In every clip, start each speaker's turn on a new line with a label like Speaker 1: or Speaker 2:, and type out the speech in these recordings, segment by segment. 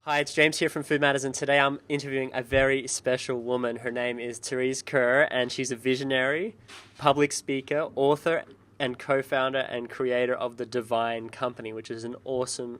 Speaker 1: Hi, it's James here from Food Matters, and today I'm interviewing a very special woman. Her name is Therese Kerr, and she's a visionary, public speaker, author, and co-founder and creator of the Divine Company, which is an awesome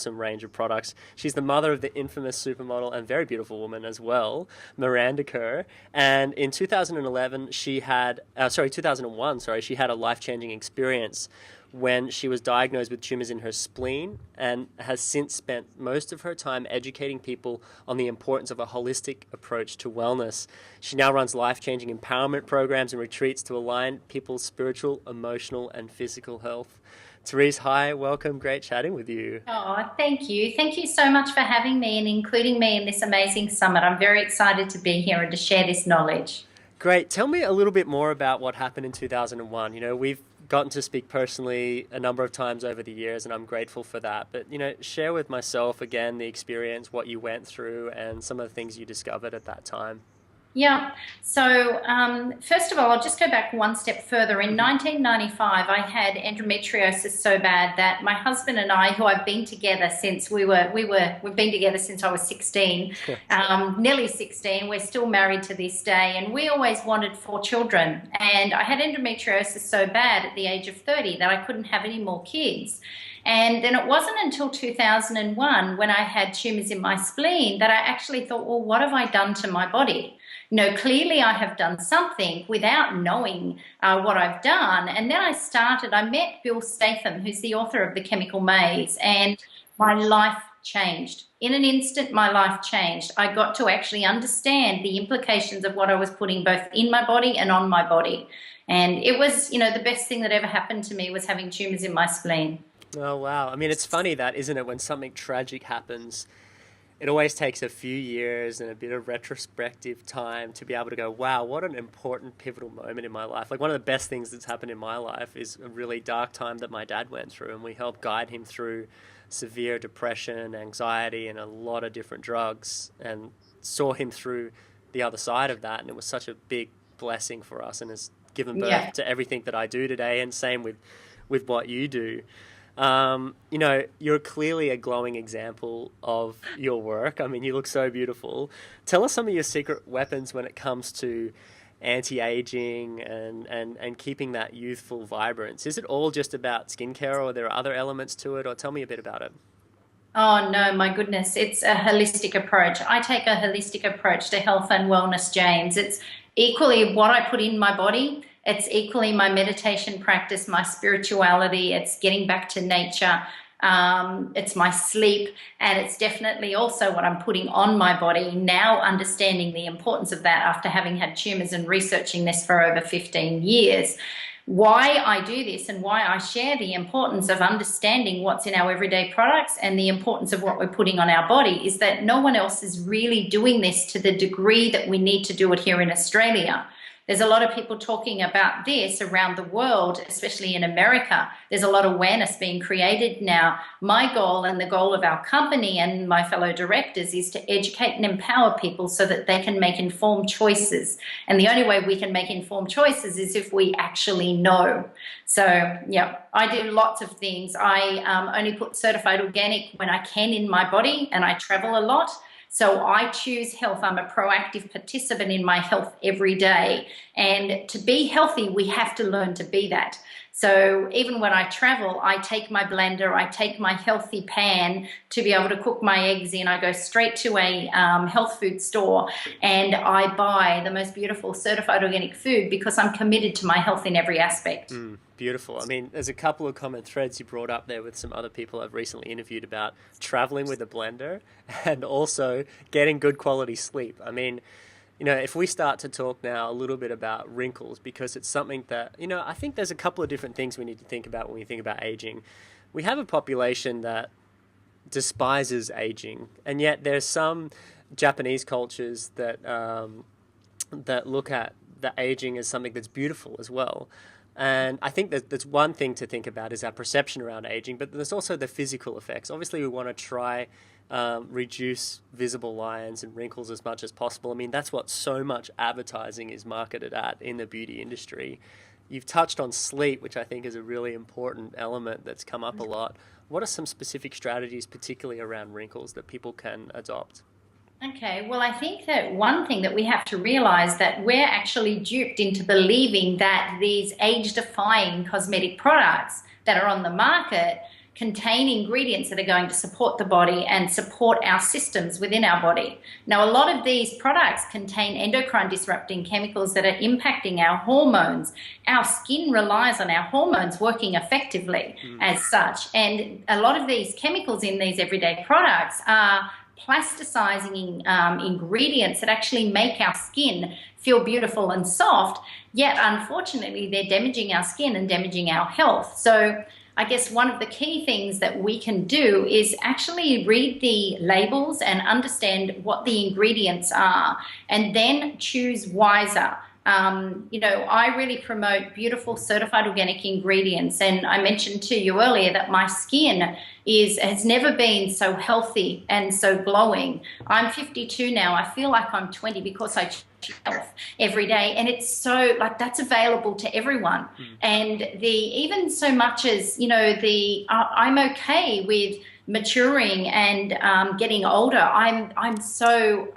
Speaker 1: range of products. She's the mother of the infamous supermodel and very beautiful woman as well, Miranda Kerr. And in 2001, she had a life-changing experience when she was diagnosed with tumors in her spleen and has since spent most of her time educating people on the importance of a holistic approach to wellness. She now runs life-changing empowerment programs and retreats to align people's spiritual, emotional, and physical health. Therese, hi, welcome. Great chatting with you.
Speaker 2: Oh, thank you. Thank you so much for having me and including me in this amazing summit. I'm very excited to be here and to share this knowledge.
Speaker 1: Great. Tell me a little bit more about what happened in 2001. We've gotten to speak personally a number of times over the years, and I'm grateful for that. But, share with myself again the experience, what you went through, and some of the things you discovered at that time.
Speaker 2: Yeah. First of all, I'll just go back one step further. In 1995, I had endometriosis so bad that my husband and I, who I've been together since we've been together since I was 16, nearly 16. We're still married to this day, and we always wanted 4 children. And I had endometriosis so bad at the age of 30 that I couldn't have any more kids. And then it wasn't until 2001 when I had tumors in my spleen that I actually thought, well, what have I done to my body? Clearly I have done something without knowing what I've done. And then I met Bill Statham, who's the author of The Chemical Maze, and my life changed. In an instant, my life changed. I got to actually understand the implications of what I was putting both in my body and on my body. And it was, the best thing that ever happened to me was having tumors in my spleen.
Speaker 1: Oh, wow. I mean, it's funny that, isn't it, when something tragic happens, it always takes a few years and a bit of retrospective time to be able to go, wow, what an important pivotal moment in my life. Like, one of the best things that's happened in my life is a really dark time that my dad went through, and we helped guide him through severe depression, anxiety, and a lot of different drugs, and saw him through the other side of that. And it was such a big blessing for us, and has given
Speaker 2: Yeah.
Speaker 1: birth to everything that I do today, and same with what you do. You're clearly a glowing example of your work. I mean, you look so beautiful. Tell us some of your secret weapons when it comes to anti-aging and keeping that youthful vibrance. Is it all just about skincare, or are there other elements to it? Or tell me a bit about it.
Speaker 2: Oh no, my goodness. It's a holistic approach. I take a holistic approach to health and wellness, James. It's equally what I put in my body. It's equally my meditation practice, my spirituality. It's getting back to nature. It's my sleep. And it's definitely also what I'm putting on my body, now understanding the importance of that after having had tumors and researching this for over 15 years. Why I do this and why I share the importance of understanding what's in our everyday products and the importance of what we're putting on our body is that no one else is really doing this to the degree that we need to do it here in Australia. There's a lot of people talking about this around the world, especially in America. There's a lot of awareness being created now. My goal and the goal of our company and my fellow directors is to educate and empower people so that they can make informed choices. And the only way we can make informed choices is if we actually know. So, yeah, I do lots of things. I only put certified organic when I can in my body, and I travel a lot. So I choose health. I'm a proactive participant in my health every day. And to be healthy, we have to learn to be that. So even when I travel, I take my blender, I take my healthy pan to be able to cook my eggs in. I go straight to a health food store and I buy the most beautiful certified organic food because I'm committed to my health in every aspect.
Speaker 1: Beautiful. I mean, there's a couple of common threads you brought up there with some other people I've recently interviewed about traveling with a blender and also getting good quality sleep. I mean, if we start to talk now a little bit about wrinkles, because it's something that, I think there's a couple of different things we need to think about when we think about aging. We have a population that despises aging, and yet there's some Japanese cultures that look at the aging as something that's beautiful as well. And I think that that's one thing to think about is our perception around aging, but there's also the physical effects. Obviously, we want to try reduce visible lines and wrinkles as much as possible. I mean, that's what so much advertising is marketed at in the beauty industry. you've touched on sleep, which I think is a really important element that's come up a lot. What are some specific strategies, particularly around wrinkles, that people can adopt?
Speaker 2: Okay, well, I think that one thing that we have to realize that we're actually duped into believing that these age-defying cosmetic products that are on the market contain ingredients that are going to support the body and support our systems within our body. Now, a lot of these products contain endocrine disrupting chemicals that are impacting our hormones. Our skin relies on our hormones working effectively as such. And a lot of these chemicals in these everyday products are plasticizing ingredients that actually make our skin feel beautiful and soft, yet unfortunately they're damaging our skin and damaging our health. So I guess one of the key things that we can do is actually read the labels and understand what the ingredients are, and then choose wiser. I really promote beautiful certified organic ingredients, and I mentioned to you earlier that my skin has never been so healthy and so glowing. I'm 52 now. I feel like I'm 20 because I choose health every day, and it's so like that's available to everyone. And even so much as I'm okay with maturing and getting older. I'm so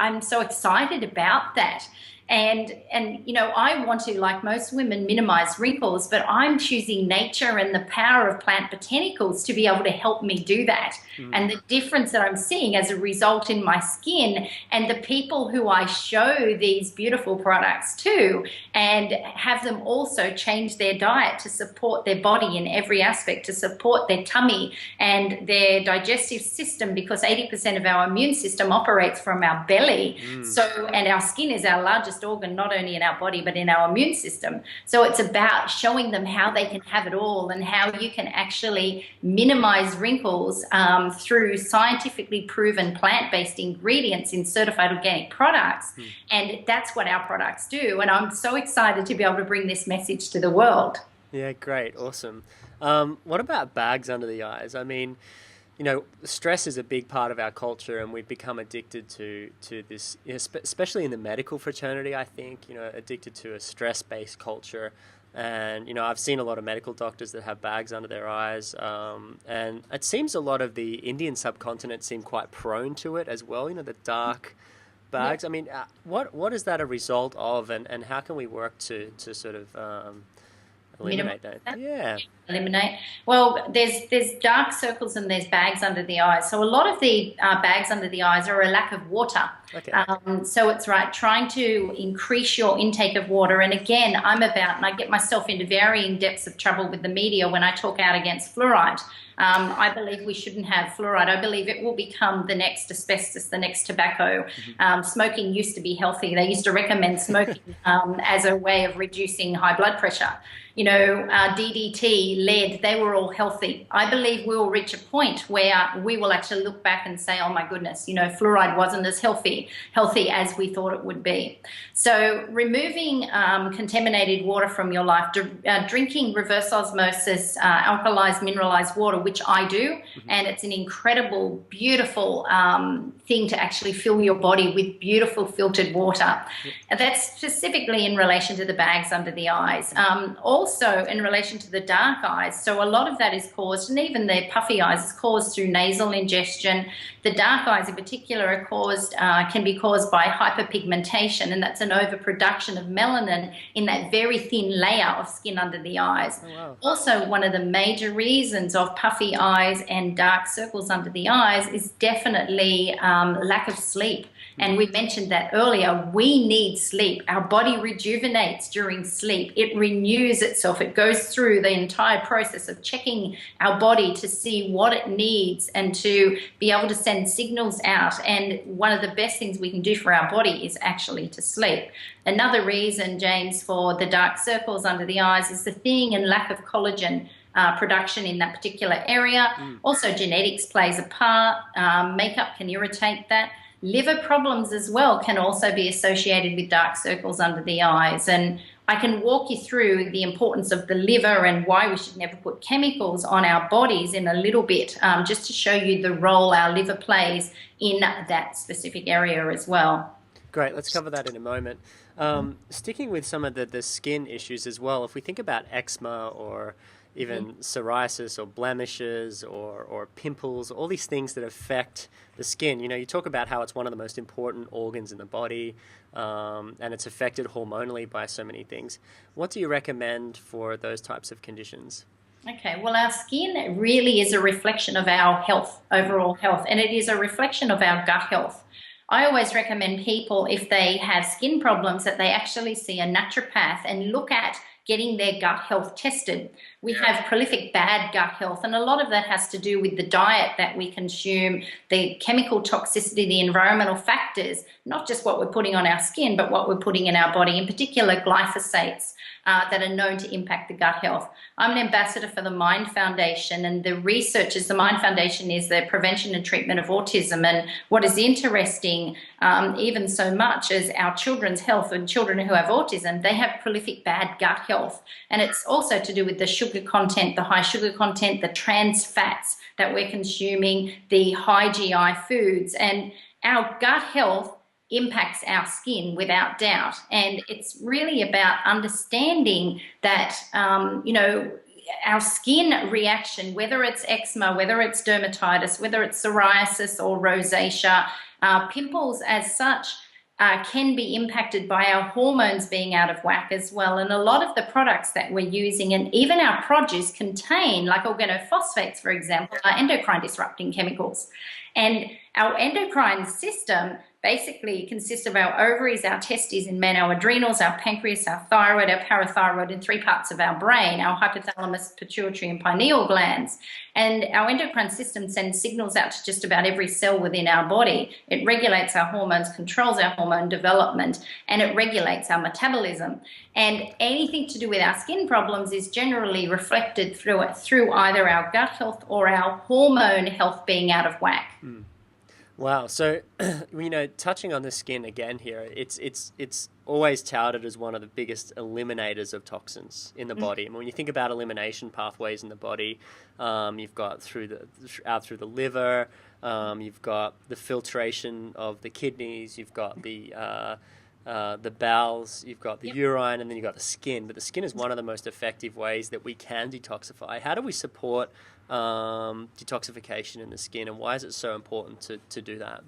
Speaker 2: excited about that. And I want to, like most women, minimize wrinkles, but I'm choosing nature and the power of plant botanicals to be able to help me do that. And the difference that I'm seeing as a result in my skin, and the people who I show these beautiful products to, and have them also change their diet to support their body in every aspect, to support their tummy and their digestive system, because 80% of our immune system operates from our belly. And our skin is our largest organ, not only in our body but in our immune system. So it's about showing them how they can have it all, and how you can actually minimize wrinkles through scientifically proven plant-based ingredients in certified organic products. And that's what our products do, and I'm so excited to be able to bring this message to the world.
Speaker 1: Yeah, great, awesome. What about bags under the eyes? I mean, stress is a big part of our culture, and we've become addicted to this, especially in the medical fraternity, I think, addicted to a stress-based culture. And, I've seen a lot of medical doctors that have bags under their eyes. And it seems a lot of the Indian subcontinent seem quite prone to it as well, the dark bags. Yeah. I mean, what is that a result of, and how can we work to sort of eliminate that? Yeah.
Speaker 2: Eliminate. Well, there's dark circles and there's bags under the eyes. So a lot of the bags under the eyes are a lack of water.
Speaker 1: Okay.
Speaker 2: So it's trying to increase your intake of water. And again, and I get myself into varying depths of trouble with the media when I talk out against fluoride. I believe we shouldn't have fluoride. I believe it will become the next asbestos, the next tobacco. Smoking used to be healthy. They used to recommend smoking as a way of reducing high blood pressure. DDT, lead, they were all healthy. I believe we will reach a point where we will actually look back and say, oh my goodness, fluoride wasn't as healthy as we thought it would be. So removing contaminated water from your life, drinking reverse osmosis, alkalized, mineralized water, which I do, and it's an incredible, beautiful thing to actually fill your body with beautiful filtered water. And that's specifically in relation to the bags under the eyes. Also in relation to the dark eyes, so a lot of that is caused, and even the puffy eyes, is caused through nasal ingestion. The dark eyes in particular can be caused by hyperpigmentation, and that's an overproduction of melanin in that very thin layer of skin under the eyes.
Speaker 1: Oh, wow.
Speaker 2: Also, one of the major reasons of puffy eyes and dark circles under the eyes is definitely lack of sleep. And we mentioned that earlier. We need sleep. Our body rejuvenates during sleep. It renews itself. It goes through the entire process of checking our body to see what it needs and to be able to send signals out. And one of the best things we can do for our body is actually to sleep. Another reason, James, for the dark circles under the eyes is the thinning and lack of collagen production in that particular area. Also, genetics plays a part. Makeup can irritate that. Liver problems as well can also be associated with dark circles under the eyes. And I can walk you through the importance of the liver and why we should never put chemicals on our bodies in a little bit, just to show you the role our liver plays in that specific area as well.
Speaker 1: Great, let's cover that in a moment. Sticking with some of the skin issues as well, if we think about eczema or even psoriasis or blemishes or pimples, all these things that affect the skin, you know, you talk about how it's one of the most important organs in the body, and it's affected hormonally by so many things. What do you recommend for those types of conditions?
Speaker 2: Okay, well, our skin really is a reflection of our health, overall health, and it is a reflection of our gut health. I always recommend people, if they have skin problems, that they actually see a naturopath and look at getting their gut health tested. We have prolific bad gut health, and a lot of that has to do with the diet that we consume, the chemical toxicity, the environmental factors, not just what we're putting on our skin, but what we're putting in our body, in particular glyphosates that are known to impact the gut health. I'm an ambassador for the Mind Foundation, and the researchers, the Mind Foundation is the prevention and treatment of autism. And what is interesting, even so much as our children's health and children who have autism, they have prolific bad gut health. And it's also to do with the sugar content, the high sugar content, the trans fats that we're consuming, the high GI foods. And our gut health impacts our skin without doubt. And it's really about understanding that, our skin reaction, whether it's eczema, whether it's dermatitis, whether it's psoriasis or rosacea, pimples as such, can be impacted by our hormones being out of whack as well. And a lot of the products that we're using, and even our produce, contain, like organophosphates, for example, are endocrine disrupting chemicals. And our endocrine system basically consists of our ovaries, our testes in men, our adrenals, our pancreas, our thyroid, our parathyroid, and 3 parts of our brain, our hypothalamus, pituitary, and pineal glands. And our endocrine system sends signals out to just about every cell within our body. It regulates our hormones, controls our hormone development, and it regulates our metabolism. And anything to do with our skin problems is generally reflected through either our gut health or our hormone health being out of whack.
Speaker 1: Wow. So, touching on the skin again here, it's always touted as one of the biggest eliminators of toxins in the body. And when you think about elimination pathways in the body, you've got through the liver, you've got the filtration of the kidneys, you've got the bowels, you've got the urine, and then you've got the skin. But the skin is one of the most effective ways that we can detoxify. How do we support detoxification in the skin, and why is it so important to do that?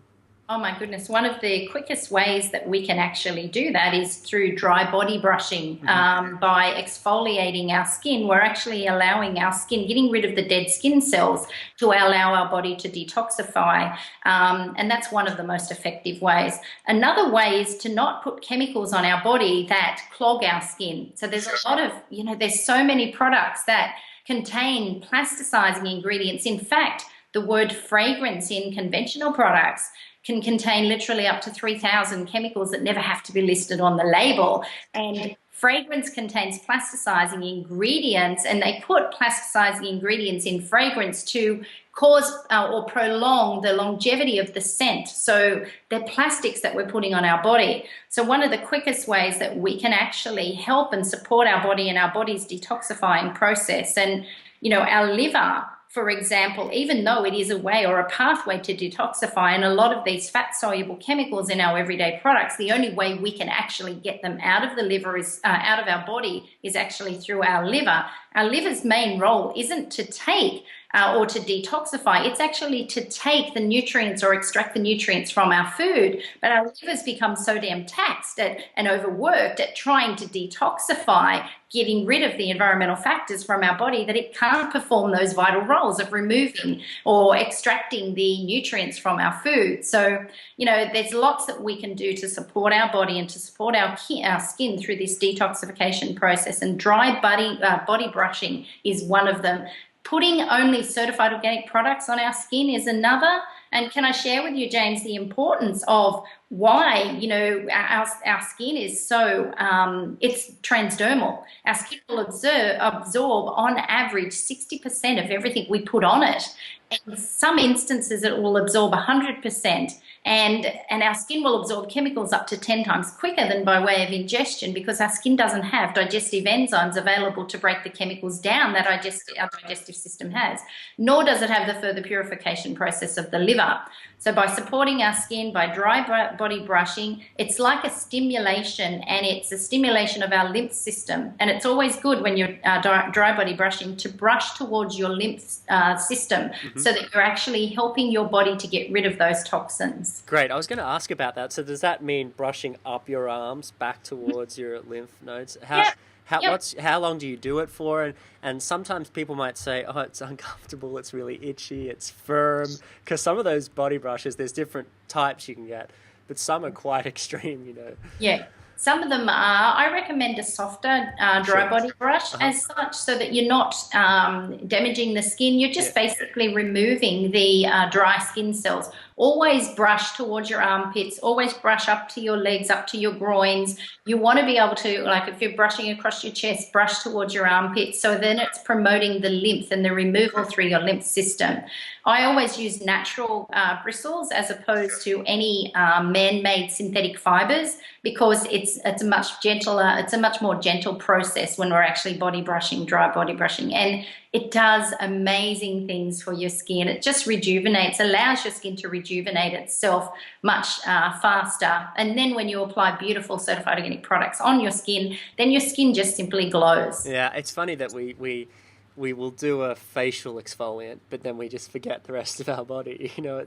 Speaker 2: Oh my goodness. One of the quickest ways that we can actually do that is through dry body brushing. By exfoliating our skin, we're actually allowing our skin, getting rid of the dead skin cells to allow our body to detoxify. And that's one of the most effective ways. Another way is to not put chemicals on our body that clog our skin. So there's a lot of, there's so many products that contain plasticizing ingredients. In fact, the word fragrance in conventional products can contain literally up to 3,000 chemicals that never have to be listed on the label. And fragrance contains plasticizing ingredients, and they put plasticizing ingredients in fragrance to cause or prolong the longevity of the scent. So they're plastics that we're putting on our body. So one of the quickest ways that we can actually help and support our body and our body's detoxifying process, and our liver, for example, even though it is a way or a pathway to detoxify, and a lot of these fat-soluble chemicals in our everyday products, the only way we can actually get them out of the liver out of our body is actually through our liver. Our liver's main role isn't to take or to detoxify. It's actually to take the nutrients or extract the nutrients from our food. But our livers become so damn taxed and overworked at trying to detoxify, getting rid of the environmental factors from our body, that it can't perform those vital roles of removing or extracting the nutrients from our food. So, there's lots that we can do to support our body and to support our skin through this detoxification process. And dry body brushing is one of them. Putting only certified organic products on our skin is another. And can I share with you, James, the importance of why, our skin is so, it's transdermal. Our skin will absorb on average 60% of everything we put on it. In some instances, it will absorb 100%, and our skin will absorb chemicals up to 10 times quicker than by way of ingestion, because our skin doesn't have digestive enzymes available to break the chemicals down that our digestive system has, nor does it have the further purification process of the liver. So by supporting our skin, by dry body brushing, it's like a stimulation, and it's a stimulation of our lymph system. And it's always good when you're dry body brushing to brush towards your lymph system, so that you're actually helping your body to get rid of those toxins.
Speaker 1: Great. I was going to ask about that. So does that mean brushing up your arms back towards your lymph nodes? How long do you do it for? And sometimes people might say, oh, it's uncomfortable, it's really itchy, it's firm. Because some of those body brushes, there's different types you can get, but some are quite extreme, you know.
Speaker 2: Yeah. Some of them are. I recommend a softer dry body brush as such, so that you're not damaging the skin. You're just basically removing the dry skin cells. Always brush towards your armpits. Always brush up to your legs, up to your groins. You want to be able to, like if you're brushing across your chest, brush towards your armpits. So then it's promoting the lymph and the removal through your lymph system. I always use natural bristles as opposed to any man-made synthetic fibers, because it's a much gentler, it's a much more gentle process when we're actually body brushing, dry body brushing. And it does amazing things for your skin. It just rejuvenates, allows your skin to rejuvenate itself much faster. And then when you apply beautiful certified organic products on your skin, then your skin just simply glows.
Speaker 1: Yeah, it's funny that we will do a facial exfoliant, but then we just forget the rest of our body. You know,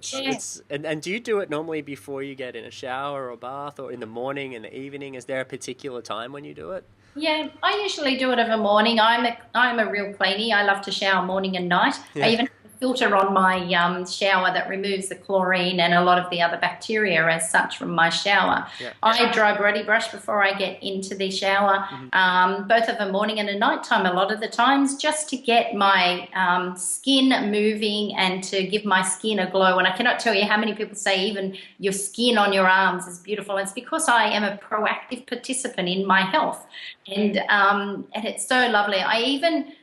Speaker 1: and do you do it normally before you get in a shower or bath, or in the morning, in the evening? Is there a particular time when you do it?
Speaker 2: Yeah, I usually do it over morning. I'm a real cleanie. I love to shower morning and night.
Speaker 1: Yeah.
Speaker 2: I even have a filter on my shower that removes the chlorine and a lot of the other bacteria as such from my shower.
Speaker 1: Yeah.
Speaker 2: I dry body brush before I get into the shower, both of a morning and a night time a lot of the times, just to get my skin moving and to give my skin a glow. And I cannot tell you how many people say even your skin on your arms is beautiful. It's because I am a proactive participant in my health. And it's so lovely.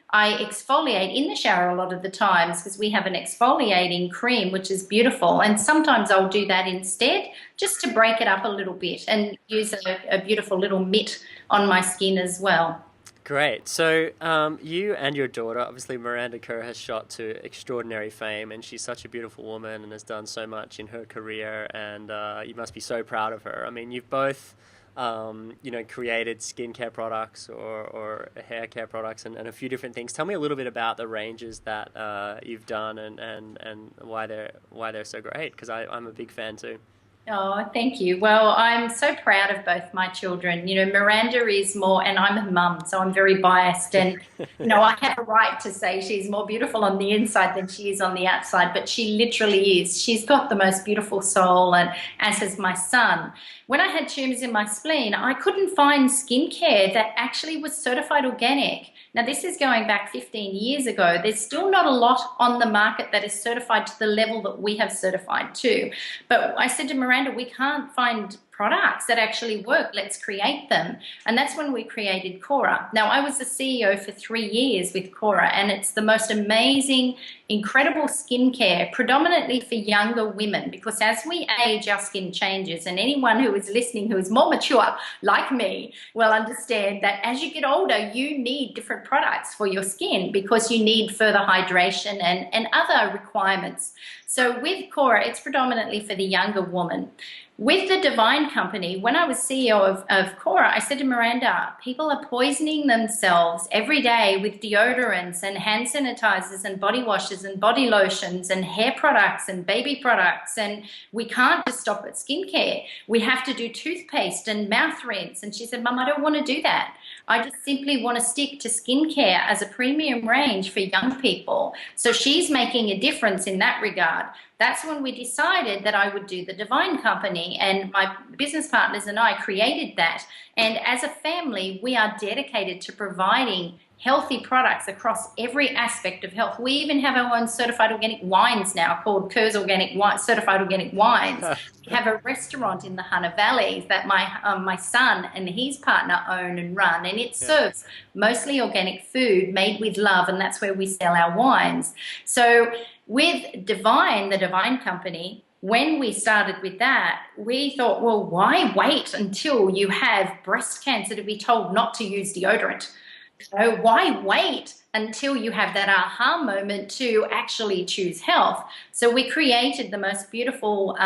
Speaker 2: I exfoliate in the shower a lot of the times, because we have an exfoliating cream, which is beautiful. And sometimes I'll do that instead, just to break it up a little bit, and use a beautiful little mitt on my skin as well.
Speaker 1: Great. So you and your daughter, obviously Miranda Kerr has shot to extraordinary fame, and she's such a beautiful woman and has done so much in her career, and you must be so proud of her. I mean, you've both created skincare products or hair care products and a few different things. Tell me a little bit about the ranges that you've done and why they're so great, because I'm a big fan too.
Speaker 2: Oh, thank you. Well, I'm so proud of both my children. You know, Miranda is more, and I'm her mum, so I'm very biased. And, I have a right to say she's more beautiful on the inside than she is on the outside, but she literally is. She's got the most beautiful soul, and as has my son. When I had tumours in my spleen, I couldn't find skincare that actually was certified organic. Now, this is going back 15 years ago. There's still not a lot on the market that is certified to the level that we have certified to. But I said to Miranda, we can't find products that actually work. Let's create them. And that's when we created Cora. Now, I was the CEO for 3 years with Cora, and it's the most amazing, incredible skincare, predominantly for younger women, because as we age, our skin changes. And anyone who is listening who is more mature, like me, will understand that as you get older, you need different products for your skin, because you need further hydration and other requirements. So with Cora, it's predominantly for the younger woman. With the Divine Company, when I was CEO of Cora, I said to Miranda, people are poisoning themselves every day with deodorants and hand sanitizers and body washes and body lotions and hair products and baby products, and we can't just stop at skincare. We have to do toothpaste and mouth rinse. And she said, Mum, I don't want to do that. I just simply want to stick to skincare as a premium range for young people. So she's making a difference in that regard. That's when we decided that I would do the Divine Company, and my business partners and I created that. And as a family, we are dedicated to providing healthy products across every aspect of health. We even have our own certified organic wines now called Kerr's Certified Organic Wines. We have a restaurant in the Hunter Valley that my son and his partner own and run, and it serves mostly organic food made with love, and that's where we sell our wines. So With Divine, the Divine company, when we started with that, we thought, well, why wait until you have breast cancer to be told not to use deodorant? So why wait until you have that aha moment to actually choose health? So we created the most beautiful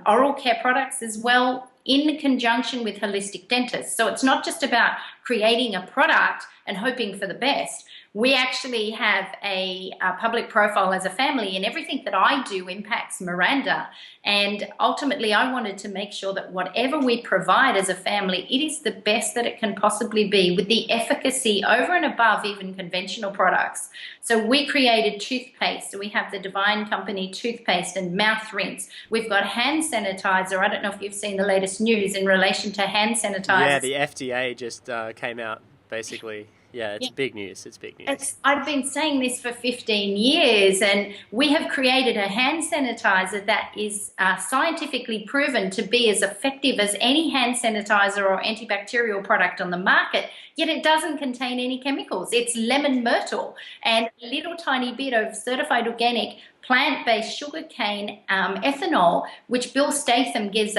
Speaker 2: oral care products as well, in conjunction with holistic dentists. So it's not just about creating a product and hoping for the best. We actually have a public profile as a family, and everything that I do impacts Miranda. And ultimately, I wanted to make sure that whatever we provide as a family, it is the best that it can possibly be, with the efficacy over and above even conventional products. So we created toothpaste. So we have the Divine Company toothpaste and mouth rinse. We've got hand sanitizer. I don't know if you've seen the latest news in relation to hand sanitizer.
Speaker 1: Yeah, the FDA just came out, basically. Yeah, it's big news. It's big news.
Speaker 2: I've been saying this for 15 years, and we have created a hand sanitizer that is scientifically proven to be as effective as any hand sanitizer or antibacterial product on the market, yet it doesn't contain any chemicals. It's lemon myrtle and a little tiny bit of certified organic plant-based sugarcane ethanol, which Bill Statham gives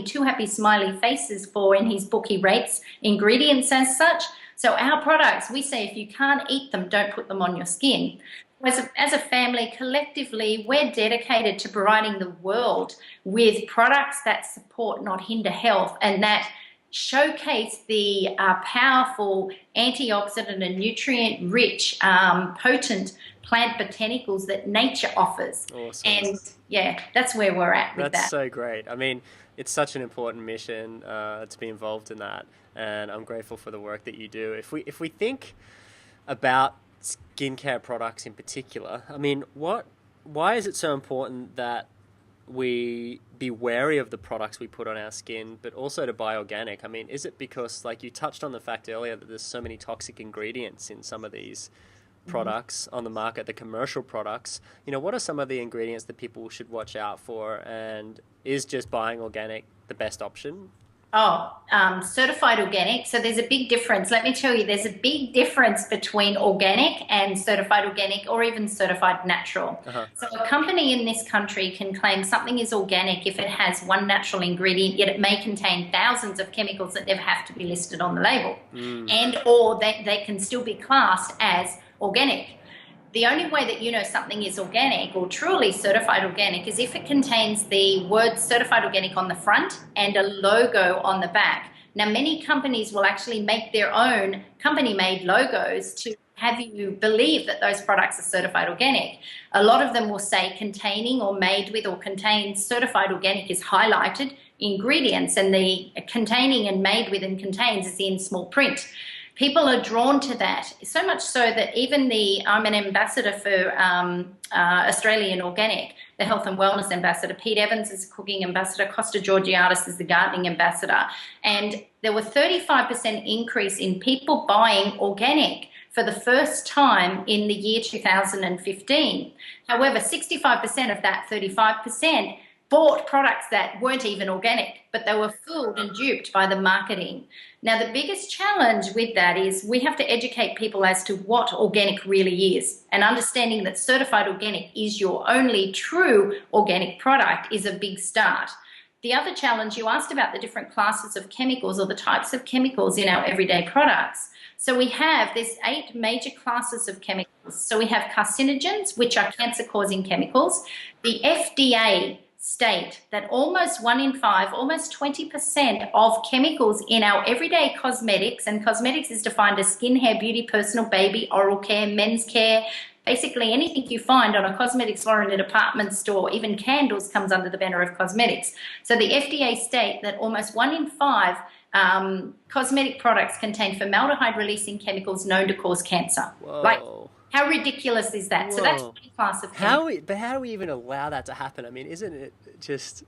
Speaker 2: two happy smiley faces for in his book. He rates ingredients as such. So our products, we say if you can't eat them, don't put them on your skin. As a family, collectively, we're dedicated to providing the world with products that support, not hinder health, and that showcase the powerful antioxidant and nutrient-rich, potent plant botanicals that nature offers.
Speaker 1: Awesome.
Speaker 2: And yeah, that's where we're at with that.
Speaker 1: That's so great. I mean, it's such an important mission to be involved in that, and I'm grateful for the work that you do. If we think about skincare products in particular, I mean, why is it so important that we be wary of the products we put on our skin, but also to buy organic? I mean, is it because, like you touched on the fact earlier, that there's so many toxic ingredients in some of these products on the market, the commercial products? You know, what are some of the ingredients that people should watch out for, and is just buying organic the best option?
Speaker 2: Certified organic. So there's a big difference. Let me tell you, there's a big difference between organic and certified organic, or even certified natural. So a company in this country can claim something is organic if it has one natural ingredient, yet it may contain thousands of chemicals that never have to be listed on the label. And or they can still be classed as organic. The only way that you know something is organic or truly certified organic is if it contains the word certified organic on the front and a logo on the back. Now, many companies will actually make their own company-made logos to have you believe that those products are certified organic. A lot of them will say containing or made with or contains certified organic is highlighted ingredients, and the containing and made with and contains is in small print. People are drawn to that, so much so that even I'm an ambassador for Australian Organic, the health and wellness ambassador. Pete Evans is a cooking ambassador. Costa Georgiadis is the gardening ambassador. And there were 35% increase in people buying organic for the first time in the year 2015. However, 65% of that 35% bought products that weren't even organic, but they were fooled and duped by the marketing. Now, the biggest challenge with that is we have to educate people as to what organic really is, and understanding that certified organic is your only true organic product is a big start. The other challenge, you asked about the different classes of chemicals or the types of chemicals in our everyday products. So we have this 8 major classes of chemicals. So we have carcinogens, which are cancer-causing chemicals. The FDA state that almost 1 in 5, almost 20% of chemicals in our everyday cosmetics, and cosmetics is defined as skin, hair, beauty, personal, baby, oral care, men's care, basically anything you find on a cosmetics floor in a department store, even candles, comes under the banner of cosmetics. So the FDA state that almost 1 in 5 cosmetic products contain formaldehyde-releasing chemicals known to cause cancer.
Speaker 1: Whoa.
Speaker 2: Like, how ridiculous is that?
Speaker 1: Whoa.
Speaker 2: So that's one class of chemicals.
Speaker 1: But how do we even allow that to happen? I mean, isn't it just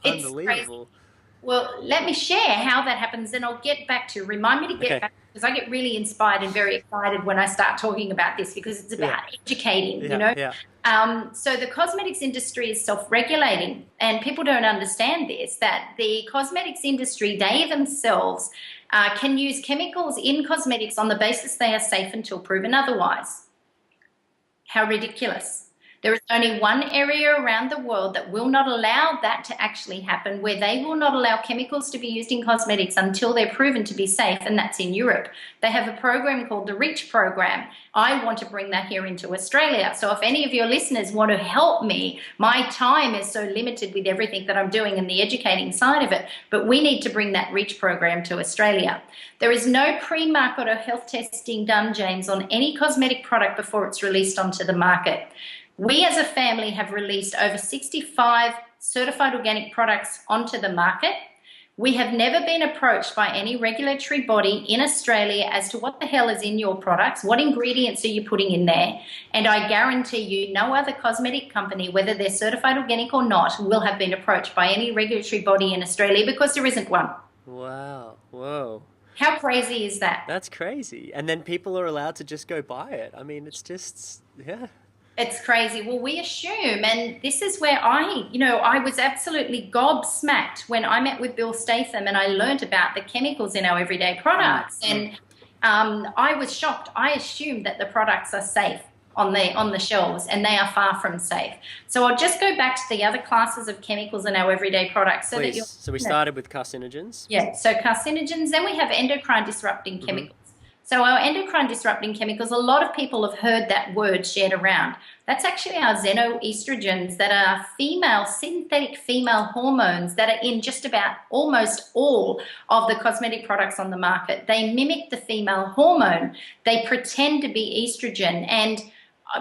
Speaker 1: unbelievable?
Speaker 2: Crazy. Well, let me share how that happens, and I'll get back to, remind me to get back, because I get really inspired and very excited when I start talking about this, because it's about educating, you know. So the cosmetics industry is self-regulating, and people don't understand this, that the cosmetics industry, they themselves can use chemicals in cosmetics on the basis they are safe until proven otherwise. How ridiculous. There is only one area around the world that will not allow that to actually happen, where they will not allow chemicals to be used in cosmetics until they're proven to be safe, and that's in Europe. They have a program called the REACH program. I want to bring that here into Australia. So if any of your listeners want to help me, my time is so limited with everything that I'm doing and the educating side of it, but we need to bring that REACH program to Australia. There is no pre-market or health testing done, James, on any cosmetic product before it's released onto the market. We as a family have released over 65 certified organic products onto the market. We have never been approached by any regulatory body in Australia as to what the hell is in your products, what ingredients are you putting in there, and I guarantee you no other cosmetic company, whether they're certified organic or not, will have been approached by any regulatory body in Australia, because there isn't one.
Speaker 1: Wow. Whoa.
Speaker 2: How crazy is that?
Speaker 1: That's crazy. And then people are allowed to just go buy it. I mean, it's just, yeah.
Speaker 2: It's crazy. Well, we assume, and this is where I was absolutely gobsmacked when I met with Bill Statham and I learned about the chemicals in our everyday products. And I was shocked. I assumed that the products are safe on the shelves, and they are far from safe. So I'll just go back to the other classes of chemicals in our everyday products.
Speaker 1: So we started with carcinogens.
Speaker 2: Yeah, so carcinogens. Then we have endocrine disrupting chemicals. So our endocrine disrupting chemicals, a lot of people have heard that word shared around. That's actually our xenoestrogens, that are synthetic female hormones that are in just about almost all of the cosmetic products on the market. They mimic the female hormone. They pretend to be estrogen. And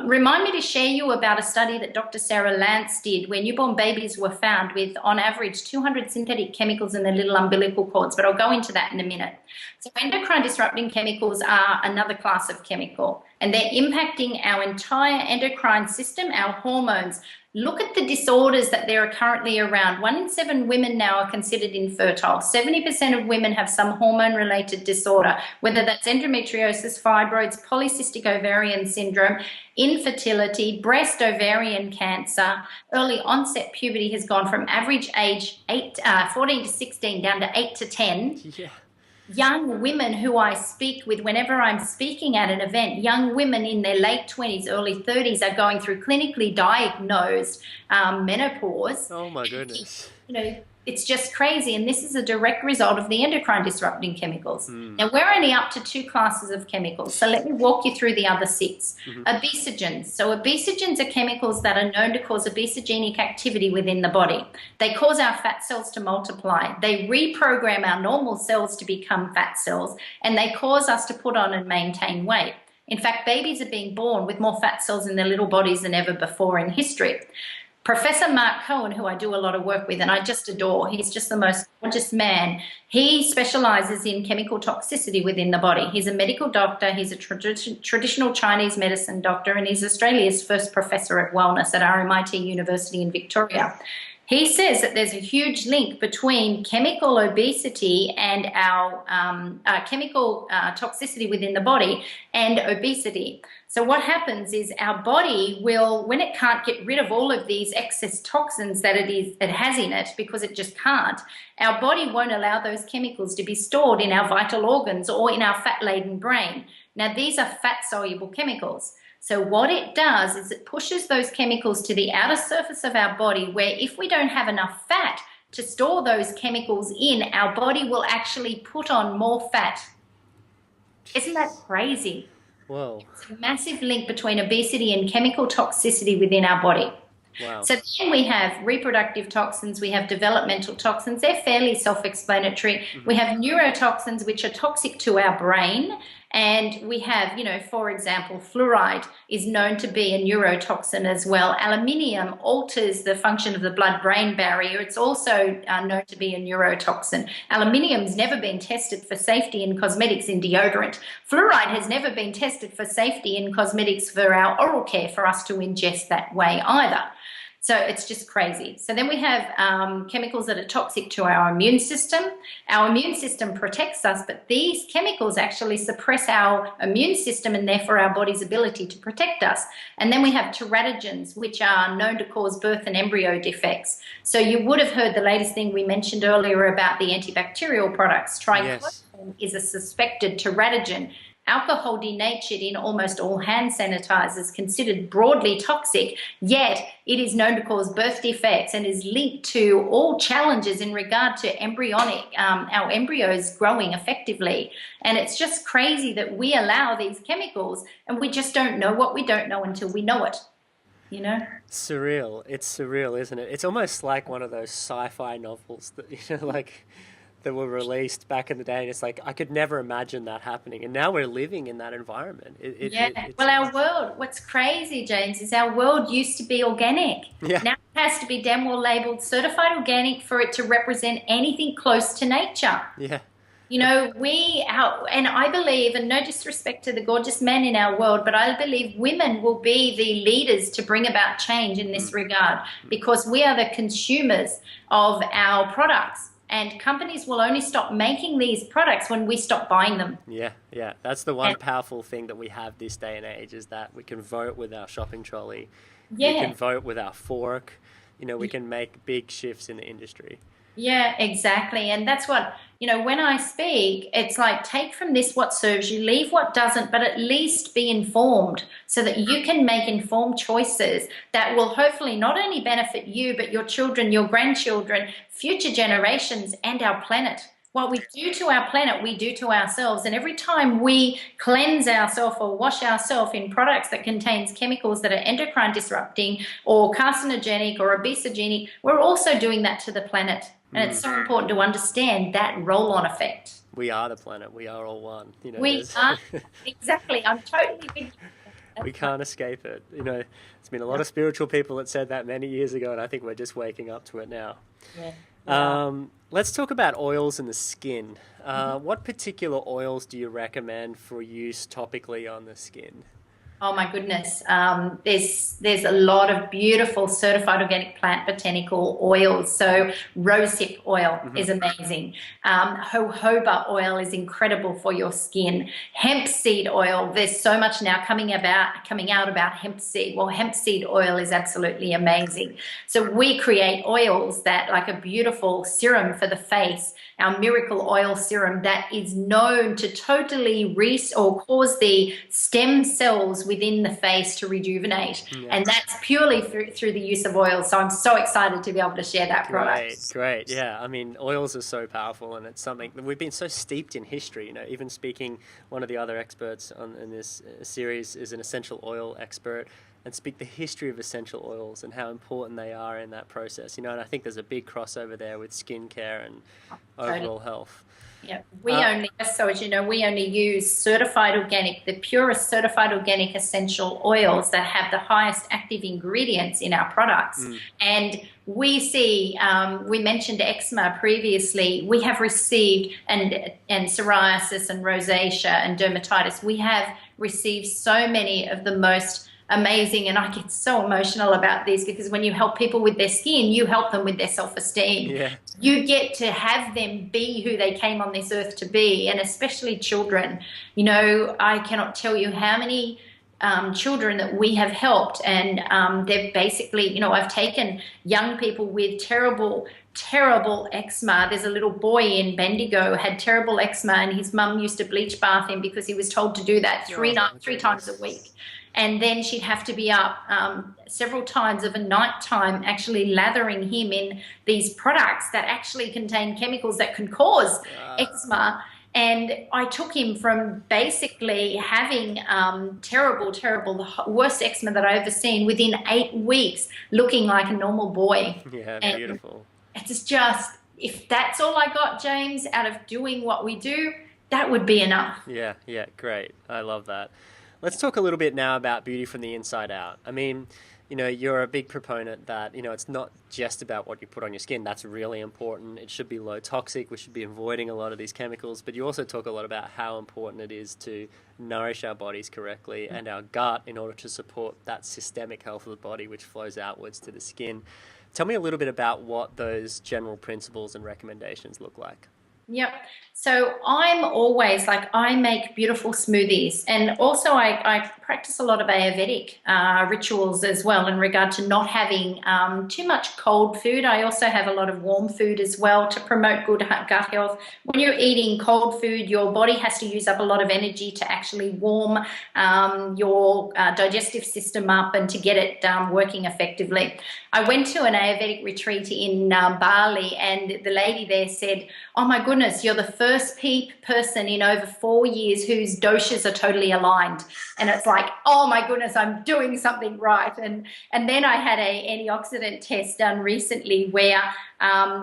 Speaker 2: remind me to share you about a study that Dr. Sara Lance did, where newborn babies were found with, on average, 200 synthetic chemicals in their little umbilical cords, but I'll go into that in a minute. So endocrine disrupting chemicals are another class of chemical, and they're impacting our entire endocrine system, our hormones. Look at the disorders that there are currently around. 1 in 7 women now are considered infertile. 70% of women have some hormone-related disorder, whether that's endometriosis, fibroids, polycystic ovarian syndrome, infertility, breast ovarian cancer. Early onset puberty has gone from average age 14 to 16 down to 8 to 10.
Speaker 1: Yeah.
Speaker 2: Young women who I speak with whenever I'm speaking at an event, young women in their late 20s, early 30s are going through clinically diagnosed menopause.
Speaker 1: Oh my goodness.
Speaker 2: It's just crazy, and this is a direct result of the endocrine disrupting chemicals. Now, we're only up to 2 classes of chemicals, so let me walk you through the other 6. Obesogens. So obesogens are chemicals that are known to cause obesogenic activity within the body. They cause our fat cells to multiply. They reprogram our normal cells to become fat cells, and they cause us to put on and maintain weight. In fact, babies are being born with more fat cells in their little bodies than ever before in history. Professor Mark Cohen, who I do a lot of work with and I just adore, he's just the most gorgeous man. He specializes in chemical toxicity within the body. He's a medical doctor. He's a traditional Chinese medicine doctor, and he's Australia's first professor of wellness at RMIT University in Victoria. He says that there's a huge link between chemical obesity and our chemical toxicity within the body and obesity. So what happens is our body will, when it can't get rid of all of these excess toxins that it has in it, because it just can't, our body won't allow those chemicals to be stored in our vital organs or in our fat-laden brain. Now, these are fat-soluble chemicals. So what it does is it pushes those chemicals to the outer surface of our body, where if we don't have enough fat to store those chemicals in, our body will actually put on more fat. Isn't that crazy?
Speaker 1: Whoa.
Speaker 2: It's a massive link between obesity and chemical toxicity within our body.
Speaker 1: Wow.
Speaker 2: So then we have reproductive toxins, we have developmental toxins. They're fairly self-explanatory. We have neurotoxins, which are toxic to our brain. And we have, for example, fluoride is known to be a neurotoxin as well. Aluminium alters the function of the blood-brain barrier. It's also known to be a neurotoxin. Aluminium's never been tested for safety in cosmetics in deodorant. Fluoride has never been tested for safety in cosmetics for our oral care for us to ingest that way either. So it's just crazy. So then we have chemicals that are toxic to our immune system. Our immune system protects us, but these chemicals actually suppress our immune system and therefore our body's ability to protect us. And then we have teratogens, which are known to cause birth and embryo defects. So you would have heard the latest thing we mentioned earlier about the antibacterial products. Triclosan is a suspected teratogen. alcohol denatured in almost all hand sanitizers, considered broadly toxic, yet it is known to cause birth defects and is linked to all challenges in regard to our embryos growing effectively. And it's just crazy that we allow these chemicals and we just don't know what we don't know until we know it, you know?
Speaker 1: Surreal. It's surreal, isn't it? It's almost like one of those sci-fi novels that, like that were released back in the day, and it's like I could never imagine that happening, and now we're living in that environment.
Speaker 2: Well, our world, what's crazy, James, is our world used to be organic.
Speaker 1: Yeah.
Speaker 2: Now it has to be damn well labeled certified organic for it to represent anything close to nature.
Speaker 1: Yeah.
Speaker 2: You know, and I believe, and no disrespect to the gorgeous men in our world, but I believe women will be the leaders to bring about change in this regard, because we are the consumers of our products. And companies will only stop making these products when we stop buying them.
Speaker 1: Yeah, yeah. That's the one powerful thing that we have this day and age, is that we can vote with our shopping trolley.
Speaker 2: Yeah.
Speaker 1: We can vote with our fork. We can make big shifts in the industry.
Speaker 2: Yeah, exactly. And that's what, when I speak, it's like, take from this what serves you, leave what doesn't, but at least be informed so that you can make informed choices that will hopefully not only benefit you, but your children, your grandchildren, future generations, and our planet. What we do to our planet, we do to ourselves. And every time we cleanse ourselves or wash ourselves in products that contains chemicals that are endocrine disrupting or carcinogenic or obesogenic, we're also doing that to the planet. And it's so important to understand that roll-on effect.
Speaker 1: We are the planet. We are all one.
Speaker 2: We are. Exactly. I'm totally with you.
Speaker 1: We can't escape it. It's been a lot of spiritual people that said that many years ago, and I think we're just waking up to it now.
Speaker 2: Yeah.
Speaker 1: Let's talk about oils in the skin. What particular oils do you recommend for use topically on the skin?
Speaker 2: Oh my goodness. There's a lot of beautiful certified organic plant botanical oils. So rosehip oil is amazing. Jojoba oil is incredible for your skin. Hemp seed oil, there's so much now coming out about hemp seed. Well, hemp seed oil is absolutely amazing. So we create oils that, like a beautiful serum for the face, our miracle oil serum that is known to totally cause the stem cells within the face to rejuvenate. Yeah. And that's purely through the use of oils. So I'm so excited to be able to share that product.
Speaker 1: Great. Yeah. I mean, oils are so powerful, and it's something that we've been so steeped in history. Even speaking, one of the other experts in this series is an essential oil expert, and speak the history of essential oils and how important they are in that process. And I think there's a big crossover there with skincare and overall health.
Speaker 2: Yeah, we only use certified organic, the purest certified organic essential oils that have the highest active ingredients in our products. And we see, we mentioned eczema previously, we have received, and psoriasis and rosacea and dermatitis, we have received so many of the most amazing, and I get so emotional about this, because when you help people with their skin, you help them with their self-esteem.
Speaker 1: Yeah.
Speaker 2: You get to have them be who they came on this earth to be, and especially children. I cannot tell you how many children that we have helped, and they're basically, I've taken young people with terrible eczema. There's a little boy in Bendigo had terrible eczema, and his mum used to bleach bath him because he was told to do that three times a week. And then she'd have to be up several times of a night time actually lathering him in these products that actually contain chemicals that can cause eczema. And I took him from basically having terrible, the worst eczema that I've ever seen within 8 weeks, looking like a normal boy.
Speaker 1: Yeah,
Speaker 2: and
Speaker 1: beautiful.
Speaker 2: It's just, if that's all I got, James, out of doing what we do, that would be enough.
Speaker 1: Yeah, great. I love that. Let's talk a little bit now about beauty from the inside out. I mean, you're a big proponent that, it's not just about what you put on your skin. That's really important. It should be low toxic. We should be avoiding a lot of these chemicals. But you also talk a lot about how important it is to nourish our bodies correctly and our gut in order to support that systemic health of the body, which flows outwards to the skin. Tell me a little bit about what those general principles and recommendations look like.
Speaker 2: Yep. So I'm always like, I make beautiful smoothies. And also I practice a lot of Ayurvedic rituals as well in regard to not having too much cold food. I also have a lot of warm food as well to promote good gut health. When you're eating cold food, your body has to use up a lot of energy to actually warm your digestive system up and to get it working effectively. I went to an Ayurvedic retreat in Bali, and the lady there said, "Oh my goodness, you're the first person in over 4 years whose doshas are totally aligned." And it's like, oh my goodness, I'm doing something right. And then I had a antioxidant test done recently where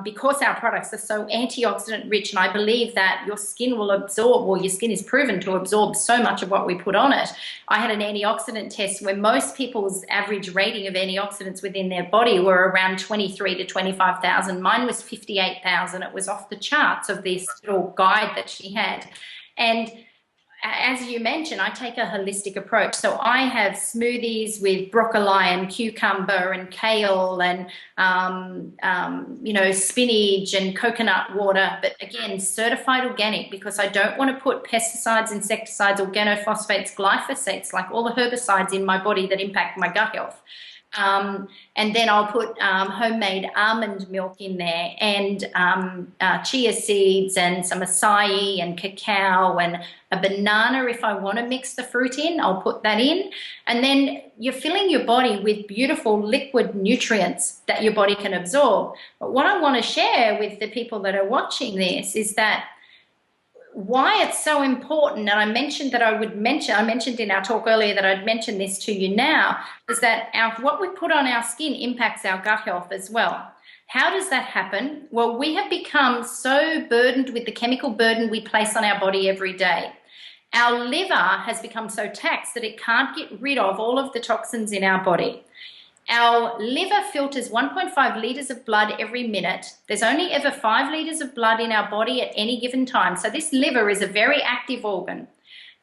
Speaker 2: because our products are so antioxidant rich, and I believe that your skin will absorb, or your skin is proven to absorb so much of what we put on it. I had an antioxidant test where most people's average rating of antioxidants within their body were around 23 to 25,000. Mine was 58,000. It was off the charts of this little guide that she had. And as you mentioned, I take a holistic approach. So I have smoothies with broccoli and cucumber and kale and, spinach and coconut water. But again, certified organic, because I don't want to put pesticides, insecticides, organophosphates, glyphosates, like all the herbicides in my body that impact my gut health. And then I'll put homemade almond milk in there, and chia seeds and some acai and cacao and a banana. If I want to mix the fruit in, I'll put that in. And then you're filling your body with beautiful liquid nutrients that your body can absorb. But what I want to share with the people that are watching this is that why it's so important, and I mentioned in our talk earlier that I'd mention this to you now, is that what we put on our skin impacts our gut health as well. How does that happen? Well, we have become so burdened with the chemical burden we place on our body every day. Our liver has become so taxed that it can't get rid of all of the toxins in our body. Our liver filters 1.5 litres of blood every minute. There's only ever 5 litres of blood in our body at any given time. So this liver is a very active organ.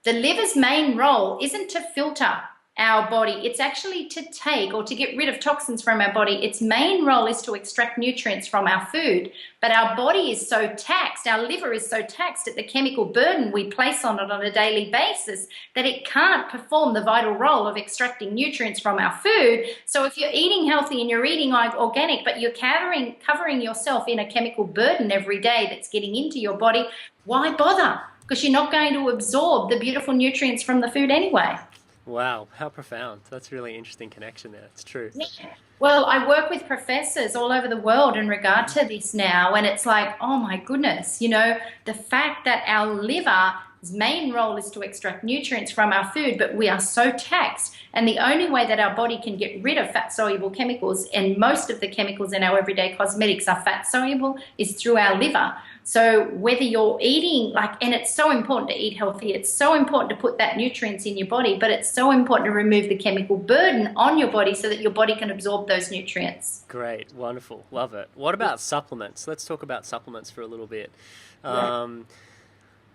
Speaker 2: The liver's main role isn't to filter our body. It's actually to take or to get rid of toxins from our body. Its main role is to extract nutrients from our food. But our body is so taxed, our liver is so taxed at the chemical burden we place on it on a daily basis that it can't perform the vital role of extracting nutrients from our food. So if you're eating healthy and you're eating organic, but you're covering yourself in a chemical burden every day that's getting into your body, why bother? Because you're not going to absorb the beautiful nutrients from the food anyway.
Speaker 1: Wow, how profound. That's a really interesting connection there. It's true.
Speaker 2: Yeah. Well, I work with professors all over the world in regard to this now, and it's like, oh my goodness, the fact that our liver's main role is to extract nutrients from our food, but we are so taxed, and the only way that our body can get rid of fat-soluble chemicals, and most of the chemicals in our everyday cosmetics are fat-soluble, is through our liver. So whether you're eating, and it's so important to eat healthy, it's so important to put that nutrients in your body, but it's so important to remove the chemical burden on your body so that your body can absorb those nutrients.
Speaker 1: Great, wonderful, love it. What about supplements? Let's talk about supplements for a little bit.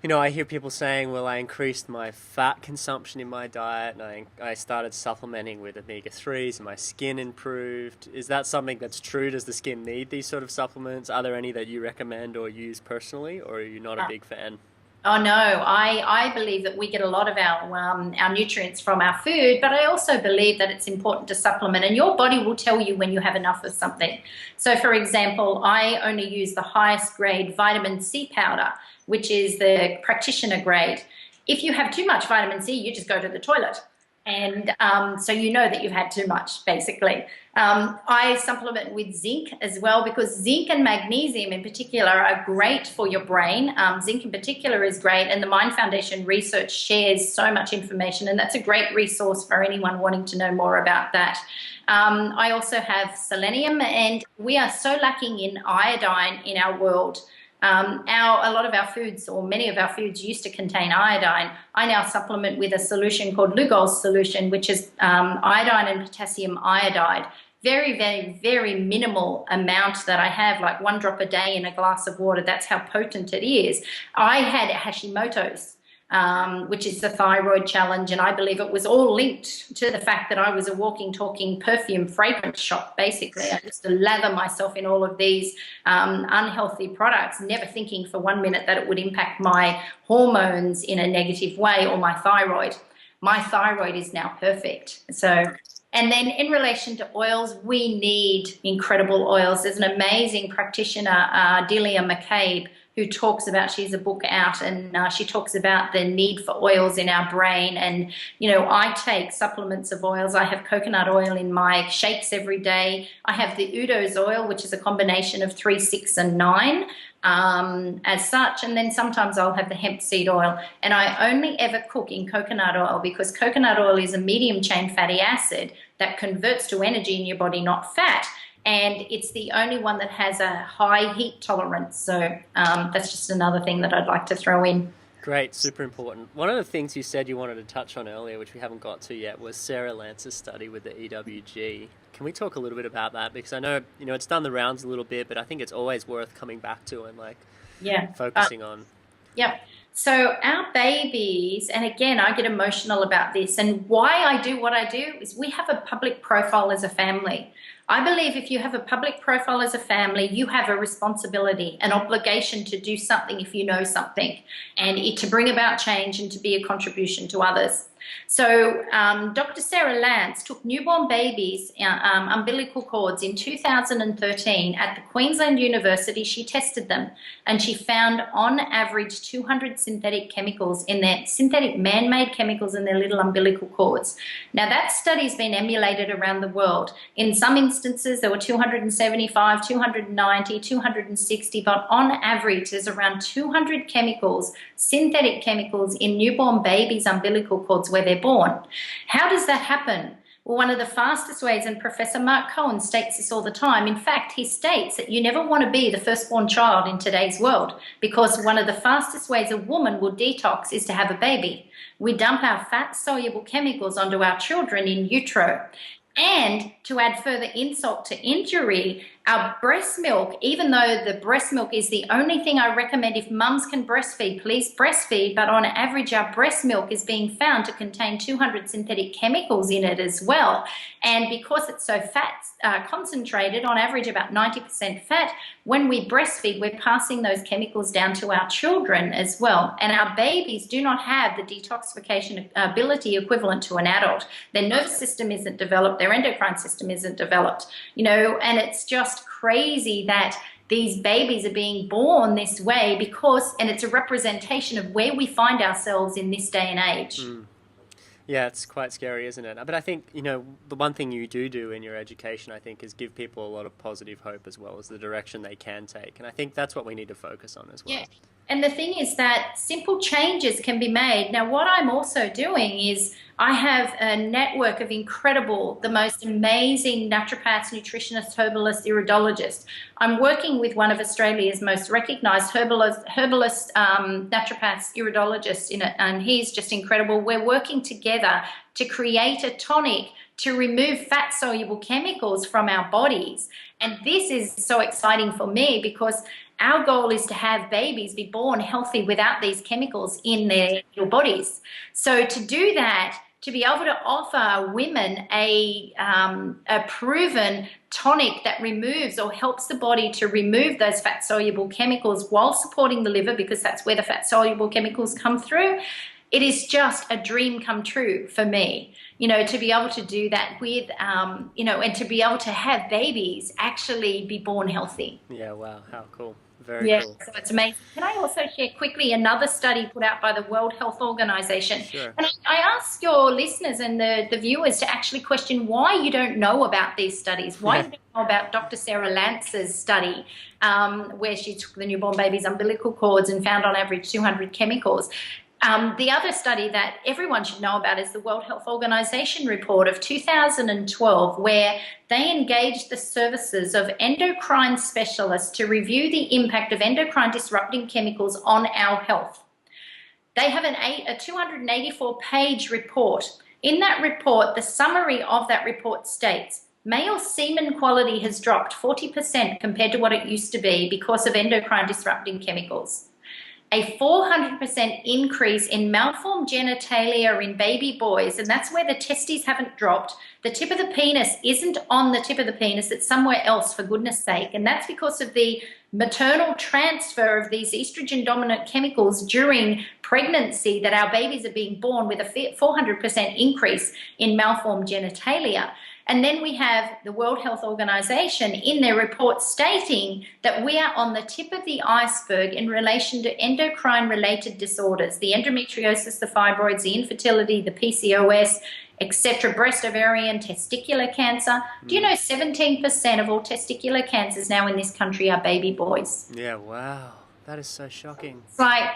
Speaker 1: I hear people saying, well, I increased my fat consumption in my diet and I started supplementing with omega-3s and my skin improved. Is that something that's true? Does the skin need these sort of supplements? Are there any that you recommend or use personally, or are you not a big fan?
Speaker 2: Oh, no, I believe that we get a lot of our nutrients from our food, but I also believe that it's important to supplement, and your body will tell you when you have enough of something. So, for example, I only use the highest grade vitamin C powder, which is the practitioner grade. If you have too much vitamin C, you just go to the toilet. And so you know that you've had too much, basically. I supplement with zinc as well, because zinc and magnesium in particular are great for your brain. Zinc in particular is great, and the Mind Foundation research shares so much information, and that's a great resource for anyone wanting to know more about that. I also have selenium, and we are so lacking in iodine in our world. A lot of our foods, or many of our foods, used to contain iodine. I now supplement with a solution called Lugol's solution, which is iodine and potassium iodide. Very, very, very minimal amount that I have, like 1 drop a day in a glass of water. That's how potent it is. I had Hashimoto's which is the thyroid challenge. And I believe it was all linked to the fact that I was a walking, talking perfume fragrance shop, basically. I used to lather myself in all of these unhealthy products, never thinking for 1 minute that it would impact my hormones in a negative way or my thyroid. My thyroid is now perfect. So, and then in relation to oils, we need incredible oils. There's an amazing practitioner, Delia McCabe, who talks about, she has a book out, and she talks about the need for oils in our brain. And, you know, I take supplements of oils. I have coconut oil in my shakes every day. I have the Udo's oil, which is a combination of 3, 6, and 9 as such. And then sometimes I'll have the hemp seed oil. And I only ever cook in coconut oil because coconut oil is a medium chain fatty acid that converts to energy in your body, not fat. And it's the only one that has a high heat tolerance. So that's just another thing that I'd like to throw in.
Speaker 1: Great, super important. One of the things you said you wanted to touch on earlier, which we haven't got to yet, was Sara Lance's study with the EWG. Can we talk a little bit about that? Because I know, you know, it's done the rounds a little bit, but I think it's always worth coming back to and focusing on.
Speaker 2: Yep. So our babies, and again, I get emotional about this, and why I do what I do is we have a public profile as a family. I believe if you have a public profile as a family, you have a responsibility, an obligation to do something if you know something, and to bring about change and to be a contribution to others. So Dr. Sara Lance took newborn babies' umbilical cords in 2013 at the Queensland University. She tested them, and she found on average 200 synthetic chemicals in their synthetic man-made chemicals in their little umbilical cords. Now that study's been emulated around the world. In some instances there were 275, 290, 260, but on average there's around 200 chemicals, synthetic chemicals in newborn babies' umbilical cords where they're born. How does that happen? Well, one of the fastest ways, and Professor Mark Cohen states this all the time, in fact, he states that you never want to be the firstborn child in today's world, because one of the fastest ways a woman will detox is to have a baby. We dump our fat-soluble chemicals onto our children in utero. And to add further insult to injury, our breast milk, even though the breast milk is the only thing I recommend if mums can breastfeed, please breastfeed, but on average our breast milk is being found to contain 200 synthetic chemicals in it as well. And because it's so fat concentrated, on average about 90% fat, when we breastfeed we're passing those chemicals down to our children as well. And our babies do not have the detoxification ability equivalent to an adult. Their nervous system isn't developed, their endocrine system isn't developed, you know, and it's just crazy that these babies are being born this way because, and it's a representation of where we find ourselves in this day and age.
Speaker 1: Yeah, it's quite scary, isn't it? But I think, you know, the one thing you do in your education, I think, is give people a lot of positive hope as well as the direction they can take. And I think that's what we need to focus on as well.
Speaker 2: Yeah. And the thing is that simple changes can be made. Now, what I'm also doing is I have a network of incredible, the most amazing naturopaths, nutritionists, herbalists, iridologists. I'm working with one of Australia's most recognised herbalist naturopaths, iridologists, and he's just incredible. We're working together to create a tonic to remove fat-soluble chemicals from our bodies. And this is so exciting for me because our goal is to have babies be born healthy without these chemicals in their bodies. So to do that, to be able to offer women a proven tonic that removes or helps the body to remove those fat-soluble chemicals while supporting the liver, because that's where the fat-soluble chemicals come through, it is just a dream come true for me, you know, to be able to do that with, you know, and to be able to have babies actually be born healthy.
Speaker 1: Yeah, wow, how cool. Very cool.
Speaker 2: So it's amazing. Can I also share quickly another study put out by the World Health Organization?
Speaker 1: Sure.
Speaker 2: And I ask your listeners and the viewers to actually question why you don't know about these studies, why you don't know about Dr. Sara Lance's study, where she took the newborn baby's umbilical cords and found on average 200 chemicals. The other study that everyone should know about is the World Health Organization report of 2012, where they engaged the services of endocrine specialists to review the impact of endocrine disrupting chemicals on our health. They have a 284-page report. In that report, the summary of that report states, male semen quality has dropped 40% compared to what it used to be because of endocrine disrupting chemicals. a 400% increase in malformed genitalia in baby boys. And that's where the testes haven't dropped. The tip of the penis isn't on the tip of the penis, it's somewhere else, for goodness sake. And that's because of the maternal transfer of these estrogen-dominant chemicals during pregnancy, that our babies are being born with a 400% increase in malformed genitalia. And then we have the World Health Organization in their report stating that we are on the tip of the iceberg in relation to endocrine-related disorders, the endometriosis, the fibroids, the infertility, the PCOS, etc., breast, ovarian, testicular cancer. Do you know 17% of all testicular cancers now in this country are baby boys?
Speaker 1: Yeah, wow. That is so shocking.
Speaker 2: It's like,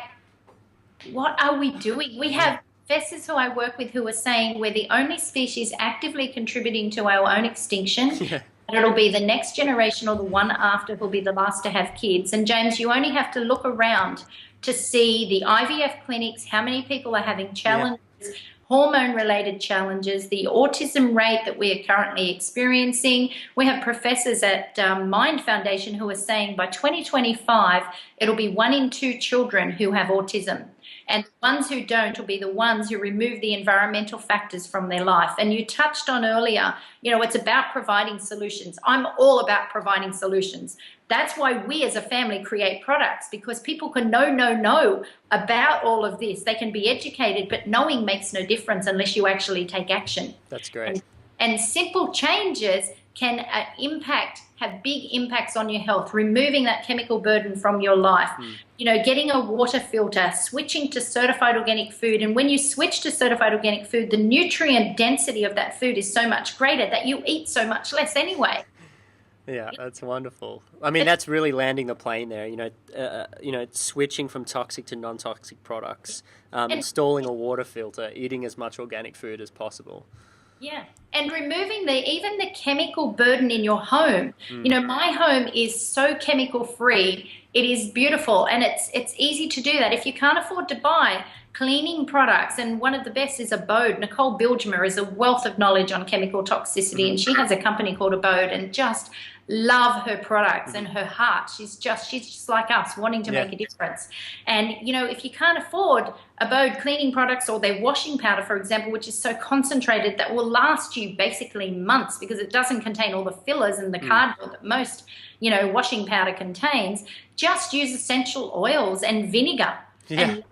Speaker 2: what are we doing? We have professors who I work with who are saying we're the only species actively contributing to our own extinction.
Speaker 1: Yeah.
Speaker 2: And it'll be the next generation or the one after who'll be the last to have kids. And James, you only have to look around to see the IVF clinics, how many people are having challenges, hormone-related challenges, the autism rate that we are currently experiencing. We have professors at Mind Foundation who are saying by 2025, it'll be 1 in 2 children who have autism. And the ones who don't will be the ones who remove the environmental factors from their life. And you touched on earlier, you know, it's about providing solutions. I'm all about providing solutions. That's why we as a family create products, because people can know about all of this. They can be educated, but knowing makes no difference unless you actually take action.
Speaker 1: That's great.
Speaker 2: And simple changes can have big impacts on your health, removing that chemical burden from your life. You know, getting a water filter, switching to certified organic food. And when you switch to certified organic food, the nutrient density of that food is so much greater that you eat so much less anyway.
Speaker 1: Yeah, that's wonderful. I mean, that's really landing the plane there. You know, switching from toxic to non-toxic products, installing a water filter, eating as much organic food as possible.
Speaker 2: Yeah, and removing even the chemical burden in your home. You know, my home is so chemical free. It is beautiful, and it's easy to do that. If you can't afford to buy cleaning products, and one of the best is Abode. Nicole Bilgemer is a wealth of knowledge on chemical toxicity, and she has a company called Abode, and just love her products and her heart. She's just like us, wanting to make a difference. And, you know, if you can't afford Abode cleaning products or their washing powder, for example, which is so concentrated that will last you basically months because it doesn't contain all the fillers and the cardboard that most, you know, washing powder contains, just use essential oils and vinegar.
Speaker 1: Yeah.
Speaker 2: And,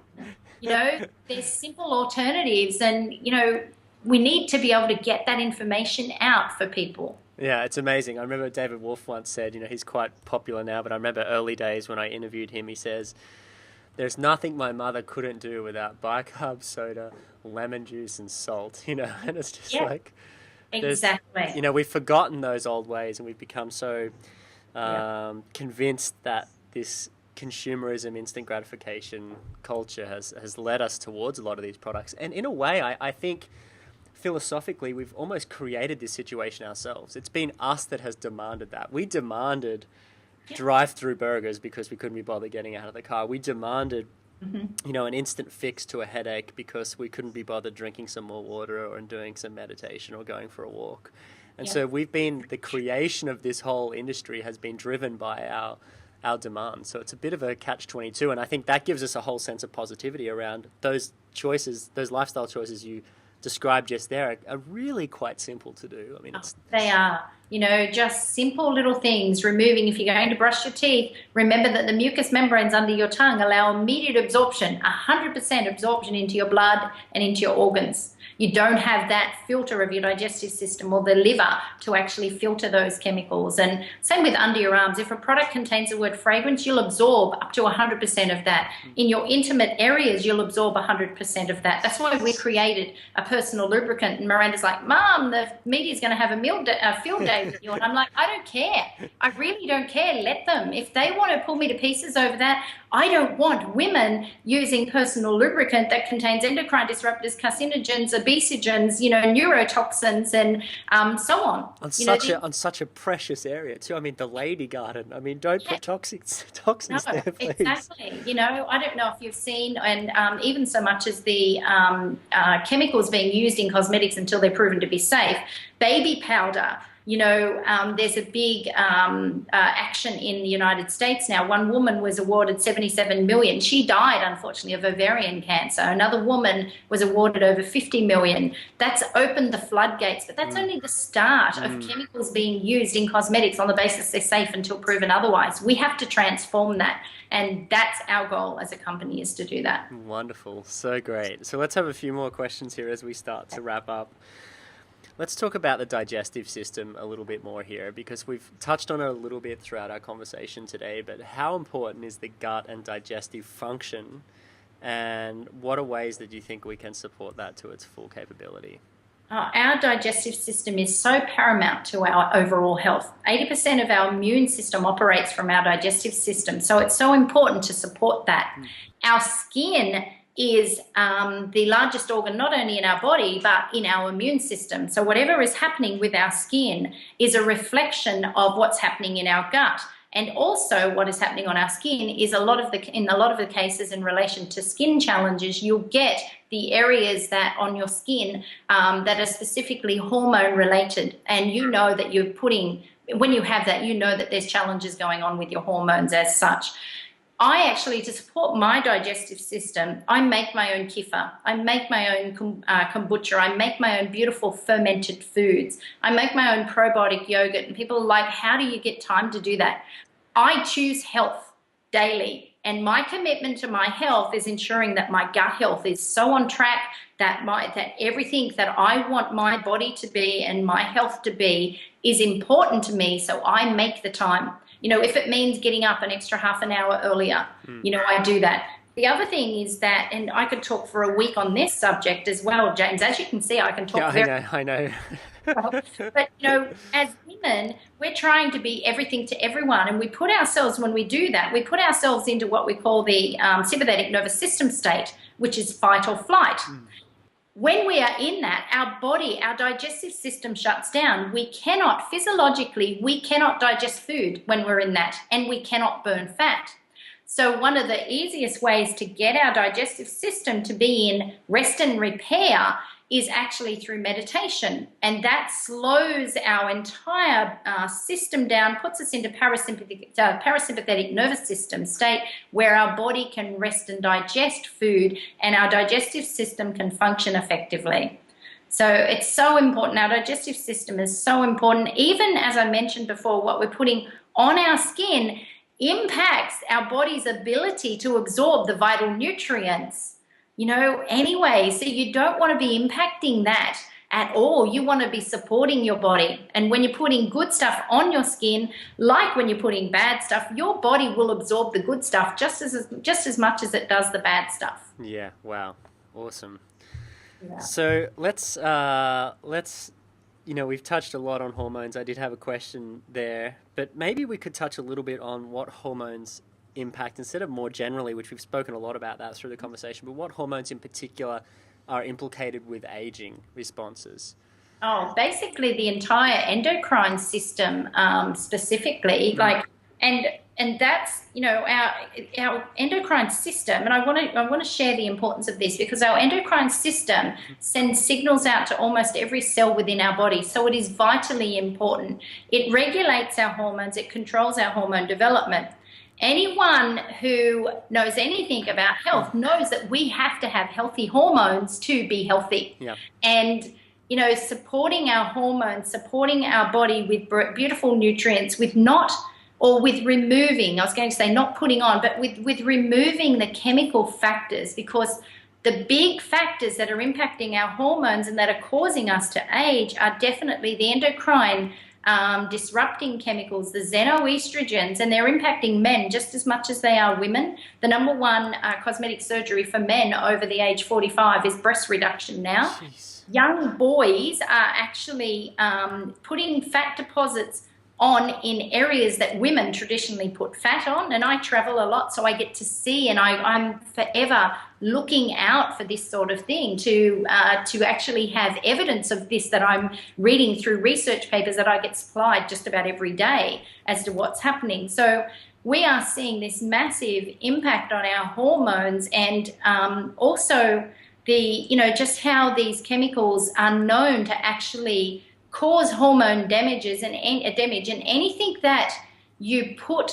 Speaker 2: you know, there's simple alternatives, and, you know, we need to be able to get that information out for people.
Speaker 1: Yeah, it's amazing. I remember David Wolf once said, you know, he's quite popular now, but I remember early days when I interviewed him, he says, there's nothing my mother couldn't do without bicarb soda, lemon juice, and salt, you know, and it's just like,
Speaker 2: exactly.
Speaker 1: You know, we've forgotten those old ways, and we've become so convinced that this consumerism, instant gratification culture has led us towards a lot of these products. And in a way, I think philosophically, we've almost created this situation ourselves. It's been us that has demanded that. We demanded drive-through burgers because we couldn't be bothered getting out of the car. We demanded, you know, an instant fix to a headache because we couldn't be bothered drinking some more water or doing some meditation or going for a walk. And so the creation of this whole industry has been driven by our demand. So it's a bit of a catch-22, and I think that gives us a whole sense of positivity around those choices, those lifestyle choices you described just there are really quite simple to do. I mean,
Speaker 2: they are, you know, just simple little things. Removing, if you're going to brush your teeth, remember that the mucous membranes under your tongue allow immediate absorption, 100% absorption into your blood and into your organs. You don't have that filter of your digestive system or the liver to actually filter those chemicals. And same with under your arms. If a product contains the word fragrance, you'll absorb up to 100% of that. In your intimate areas, you'll absorb 100% of that. That's why we created a personal lubricant. And Miranda's like, Mom, the media's going to have a field day with you. And I'm like, I don't care. I really don't care. Let them. If they want to pull me to pieces over that, I don't want women using personal lubricant that contains endocrine disruptors, carcinogens, obesogens, you know, neurotoxins, and so on.
Speaker 1: On such a precious area too. I mean, the lady garden. I mean, don't put toxins there, please.
Speaker 2: Exactly. You know, I don't know if you've seen, and even so much as the chemicals being used in cosmetics until they're proven to be safe. Baby powder There's a big action in the United States now. One woman was awarded 77 million. She died, unfortunately, of ovarian cancer. Another woman was awarded over 50 million. That's opened the floodgates, but that's only the start of chemicals being used in cosmetics on the basis they're safe until proven otherwise. We have to transform that. And that's our goal as a company, is to do that.
Speaker 1: Wonderful. So great. So let's have a few more questions here as we start to wrap up. Let's talk about the digestive system a little bit more here, because we've touched on it a little bit throughout our conversation today, but how important is the gut and digestive function, and what are ways that you think we can support that to its full capability?
Speaker 2: Our digestive system is so paramount to our overall health. 80% of our immune system operates from our digestive system, so it's so important to support that. Our skin is the largest organ, not only in our body, but in our immune system. So whatever is happening with our skin is a reflection of what's happening in our gut. And also what is happening on our skin is in a lot of the cases in relation to skin challenges, you'll get the areas that on your skin that are specifically hormone related. And you know that when you have that, you know that there's challenges going on with your hormones as such. To support my digestive system, I make my own kefir, I make my own kombucha, I make my own beautiful fermented foods, I make my own probiotic yogurt, and people are like, how do you get time to do that? I choose health daily, and my commitment to my health is ensuring that my gut health is so on track that everything that I want my body to be and my health to be is important to me, so I make the time. If it means getting up an extra half an hour earlier, I do that. The other thing is that, and I could talk for a week on this subject as well, James. As you can see, I can talk
Speaker 1: I know.
Speaker 2: But, as women, we're trying to be everything to everyone. And when we do that, we put ourselves into what we call the sympathetic nervous system state, which is fight or flight. When we are in that, our digestive system shuts down. Physiologically, we cannot digest food when we're in that, and we cannot burn fat. So one of the easiest ways to get our digestive system to be in rest and repair is actually through meditation, and that slows our entire system down, puts us into parasympathetic nervous system state where our body can rest and digest food, and our digestive system can function effectively. So it's so important. Our digestive system is so important. Even as I mentioned before, what we're putting on our skin impacts our body's ability to absorb the vital nutrients. Anyway, so you don't want to be impacting that at all. You want to be supporting your body. And when you're putting good stuff on your skin, like when you're putting bad stuff, your body will absorb the good stuff just as much as it does the bad stuff.
Speaker 1: Yeah, wow. Awesome.
Speaker 2: Yeah.
Speaker 1: So let's we've touched a lot on hormones. I did have a question there, but maybe we could touch a little bit on what hormones impact instead of more generally, which we've spoken a lot about that through the conversation, but what hormones in particular are implicated with aging responses?
Speaker 2: Basically the entire endocrine system, specifically, and that's our endocrine system. And I want to share the importance of this, because our endocrine system sends signals out to almost every cell within our body, so it is vitally important. It regulates our hormones, it controls our hormone development. Anyone who knows anything about health knows that we have to have healthy hormones to be healthy.
Speaker 1: Yeah.
Speaker 2: And, supporting our hormones, supporting our body with beautiful nutrients, with removing, I was going to say not putting on, but with removing the chemical factors, because the big factors that are impacting our hormones and that are causing us to age are definitely the endocrine disrupting chemicals, the xenoestrogens, and they're impacting men just as much as they are women. The number one cosmetic surgery for men over the age 45 is breast reduction now.
Speaker 1: Jeez.
Speaker 2: Young boys are actually putting fat deposits on in areas that women traditionally put fat on, and I travel a lot, so I get to see, and I'm forever looking out for this sort of thing to actually have evidence of this that I'm reading through research papers that I get supplied just about every day as to what's happening. So we are seeing this massive impact on our hormones, and also just how these chemicals are known to actually cause hormone damages and damage, and anything that you put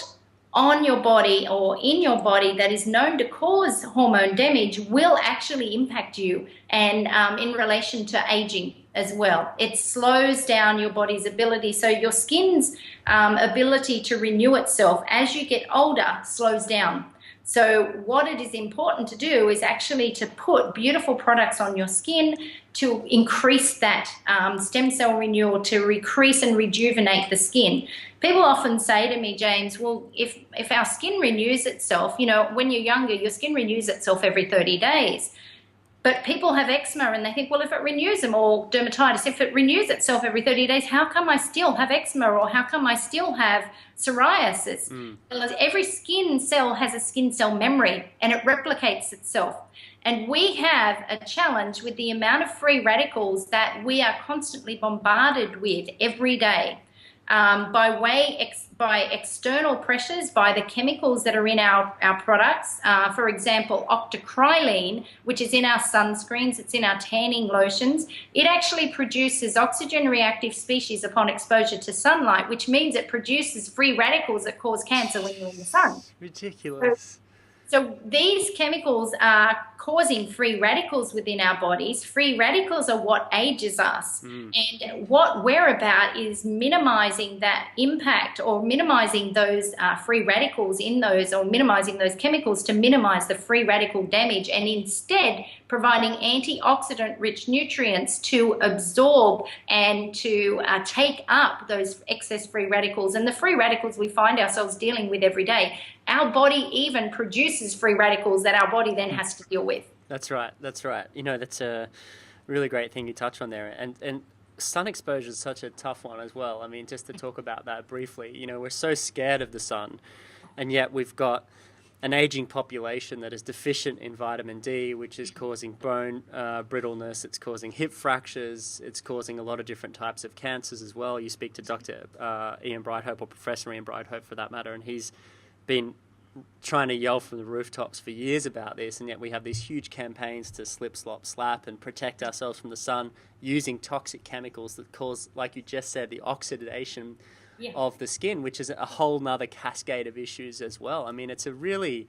Speaker 2: on your body or in your body that is known to cause hormone damage will actually impact you, and in relation to aging as well. It slows down your body's ability. So your skin's ability to renew itself as you get older slows down. So what it is important to do is actually to put beautiful products on your skin to increase that stem cell renewal, to increase and rejuvenate the skin. People often say to me, James, well, if our skin renews itself, you know, when you're younger, your skin renews itself every 30 days. But people have eczema and they think, well, if it renews them, or dermatitis, if it renews itself every 30 days, how come I still have eczema, or how come I still have psoriasis? Every skin cell has a skin cell memory and it replicates itself. And we have a challenge with the amount of free radicals that we are constantly bombarded with every day. By external pressures, by the chemicals that are in our products. For example, octocrylene, which is in our sunscreens, it's in our tanning lotions. It actually produces oxygen reactive species upon exposure to sunlight, which means it produces free radicals that cause cancer when you're in the sun.
Speaker 1: Ridiculous.
Speaker 2: So these chemicals are causing free radicals within our bodies. Free radicals are what ages us. And what we're about is minimizing that impact, or minimizing those free radicals in those, or minimizing those chemicals to minimize the free radical damage, and instead providing antioxidant-rich nutrients to absorb and to take up those excess free radicals. And the free radicals we find ourselves dealing with every day. Our body even produces free radicals that our body then has to deal with.
Speaker 1: That's right. That's right. You know, that's a really great thing you touch on there. And sun exposure is such a tough one as well. I mean, just to talk about that briefly, you know, we're so scared of the sun, and yet we've got an aging population that is deficient in vitamin D, which is causing bone brittleness, it's causing hip fractures, it's causing a lot of different types of cancers as well. You speak to Dr. Ian Brighthope, or Professor Ian Brighthope for that matter, and he's been trying to yell from the rooftops for years about this, and yet we have these huge campaigns to slip, slop, slap and protect ourselves from the sun using toxic chemicals that cause, like you just said, the oxidation of the skin, which is a whole nother cascade of issues as well. I mean, it's a really...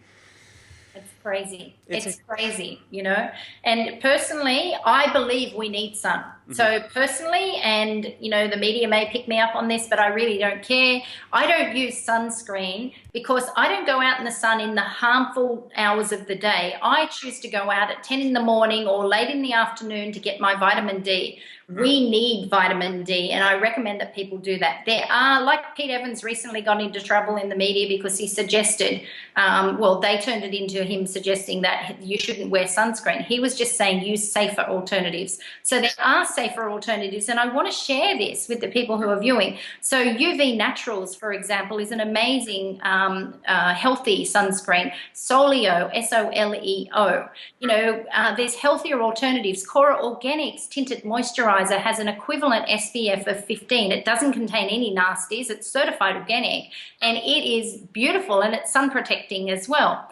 Speaker 2: It's crazy. It's crazy, you know. And personally, I believe we need sun. So personally, and, you know, the media may pick me up on this, but I really don't care. I don't use sunscreen because I don't go out in the sun in the harmful hours of the day. I choose to go out at 10 in the morning or late in the afternoon to get my vitamin D. We need vitamin D, and I recommend that people do that. There are, like Pete Evans recently got into trouble in the media because he suggested, well, they turned it into him suggesting that you shouldn't wear sunscreen. He was just saying use safer alternatives. So there are safer alternatives, and I want to share this with the people who are viewing. So UV Naturals, for example, is an amazing healthy sunscreen. Soleo, S-O-L-E-O. You know, there's healthier alternatives. Cora Organics Tinted Moisturizer has an equivalent SPF of 15. It doesn't contain any nasties. It's certified organic, and it is beautiful, and it's sun protecting as well.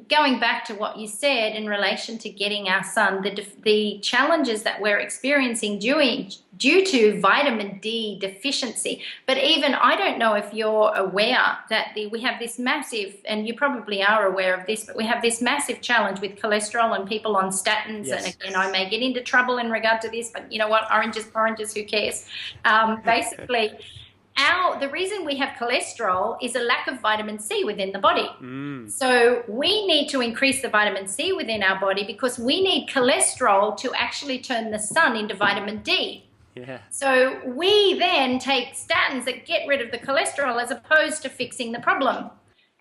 Speaker 2: Going back to what you said in relation to getting our sun, the challenges that we're experiencing due to vitamin D deficiency. But even, I don't know if you're aware that we have this massive, and you probably are aware of this, but we have this massive challenge with cholesterol and people on statins.
Speaker 1: Yes.
Speaker 2: And again, I may get into trouble in regard to this, but you know what, oranges, who cares? Basically, the reason we have cholesterol is a lack of vitamin C within the body. So we need to increase the vitamin C within our body because we need cholesterol to actually turn the sun into vitamin D.
Speaker 1: Yeah.
Speaker 2: So we then take statins that get rid of the cholesterol as opposed to fixing the problem.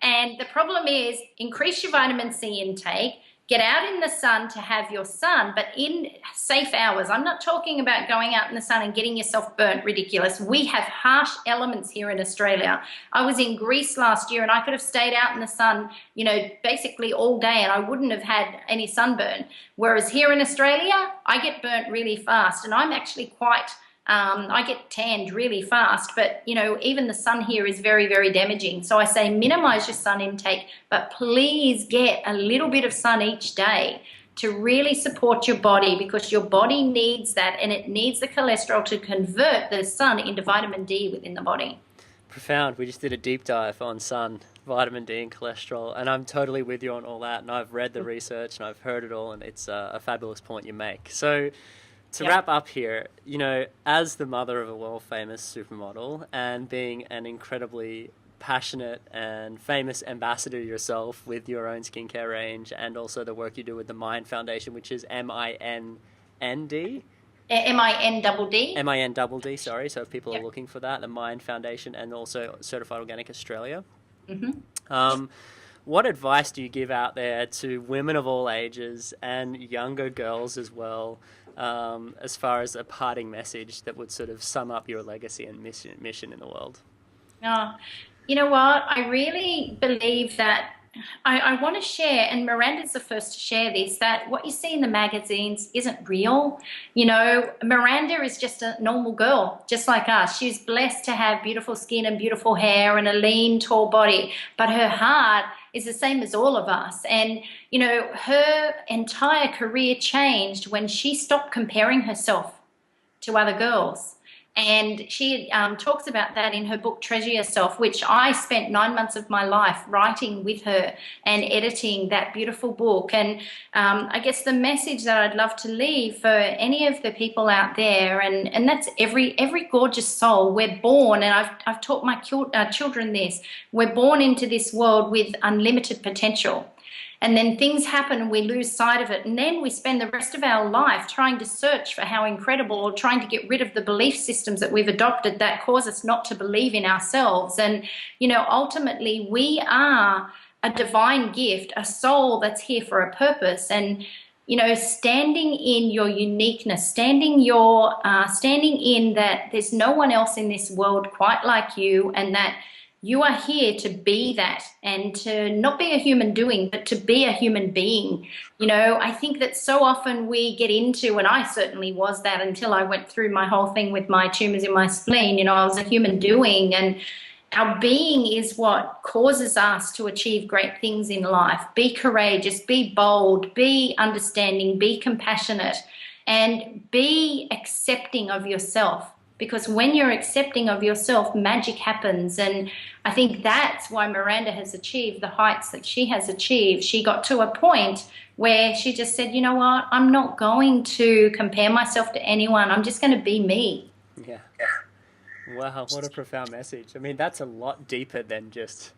Speaker 2: And the problem is increase your vitamin C intake, get out in the sun to have your sun, but in safe hours. I'm not talking about going out in the sun and getting yourself burnt ridiculous. We have harsh elements here in Australia. I was in Greece last year and I could have stayed out in the sun, you know, basically all day and I wouldn't have had any sunburn. Whereas here in Australia, I get burnt really fast and I'm actually quite... I get tanned really fast, but you know, even the sun here is very, very damaging. So I say minimize your sun intake, but please get a little bit of sun each day. to really support your body, because your body needs that, and it needs the cholesterol to convert the sun into vitamin D within the body.
Speaker 1: Profound. We just did a deep dive on sun, vitamin D and cholesterol, and I'm totally with you on all that, and I've read the research and I've heard it all, and it's a fabulous point you make. So to wrap up here, you know, as the mother of a world-famous supermodel and being an incredibly passionate and famous ambassador yourself with your own skincare range, and also the work you do with the Mind Foundation, which is MINND?
Speaker 2: MINDD.
Speaker 1: MINDD, sorry. So if people are looking for that, the Mind Foundation, and also Certified Organic Australia. What advice do you give out there to women of all ages and younger girls as well, as far as a parting message that would sort of sum up your legacy and mission in the world?
Speaker 2: You know what? I really believe that I want to share, and Miranda's the first to share this, that what you see in the magazines isn't real. You know, Miranda is just a normal girl, just like us. She's blessed to have beautiful skin and beautiful hair and a lean, tall body, but her heart is the same as all of us. And, you know, her entire career changed when she stopped comparing herself to other girls. And she talks about that in her book, Treasure Yourself, which I spent 9 months of my life writing with her and editing that beautiful book. And I guess the message that I'd love to leave for any of the people out there, and that's every gorgeous soul. We're born, and I've taught my children this, we're born into this world with unlimited potential. And then things happen and we lose sight of it. And then we spend the rest of our life trying to search for how incredible, or trying to get rid of the belief systems that we've adopted that cause us not to believe in ourselves. And, you know, ultimately we are a divine gift, a soul that's here for a purpose. And, you know, standing in your uniqueness, standing in that there's no one else in this world quite like you, and that you are here to be that, and to not be a human doing, but to be a human being. You know, I think that so often we get into, and I certainly was that until I went through my whole thing with my tumors in my spleen. You know, I was a human doing, and our being is what causes us to achieve great things in life. Be courageous, be bold, be understanding, be compassionate, and be accepting of yourself. Because when you're accepting of yourself, magic happens. And I think that's why Miranda has achieved the heights that she has achieved. She got to a point where she just said, you know what, I'm not going to compare myself to anyone. I'm just going to be me.
Speaker 1: Yeah. Wow, what a profound message. I mean, that's a lot deeper than just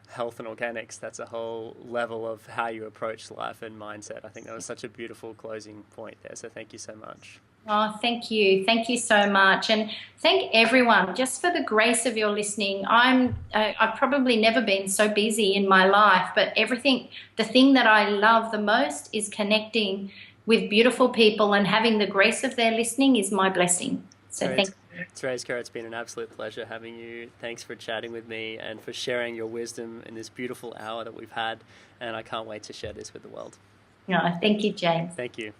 Speaker 1: health and organics. That's a whole level of how you approach life and mindset. I think that was such a beautiful closing point there. So thank you so much.
Speaker 2: Oh, thank you. Thank you so much. And thank everyone just for the grace of your listening. I've probably never been so busy in my life, but the thing that I love the most is connecting with beautiful people, and having the grace of their listening is my blessing. So thank you.
Speaker 1: Therese, Kerr, it's been an absolute pleasure having you. Thanks for chatting with me and for sharing your wisdom in this beautiful hour that we've had. And I can't wait to share this with the world.
Speaker 2: No, thank you, James.
Speaker 1: Thank you.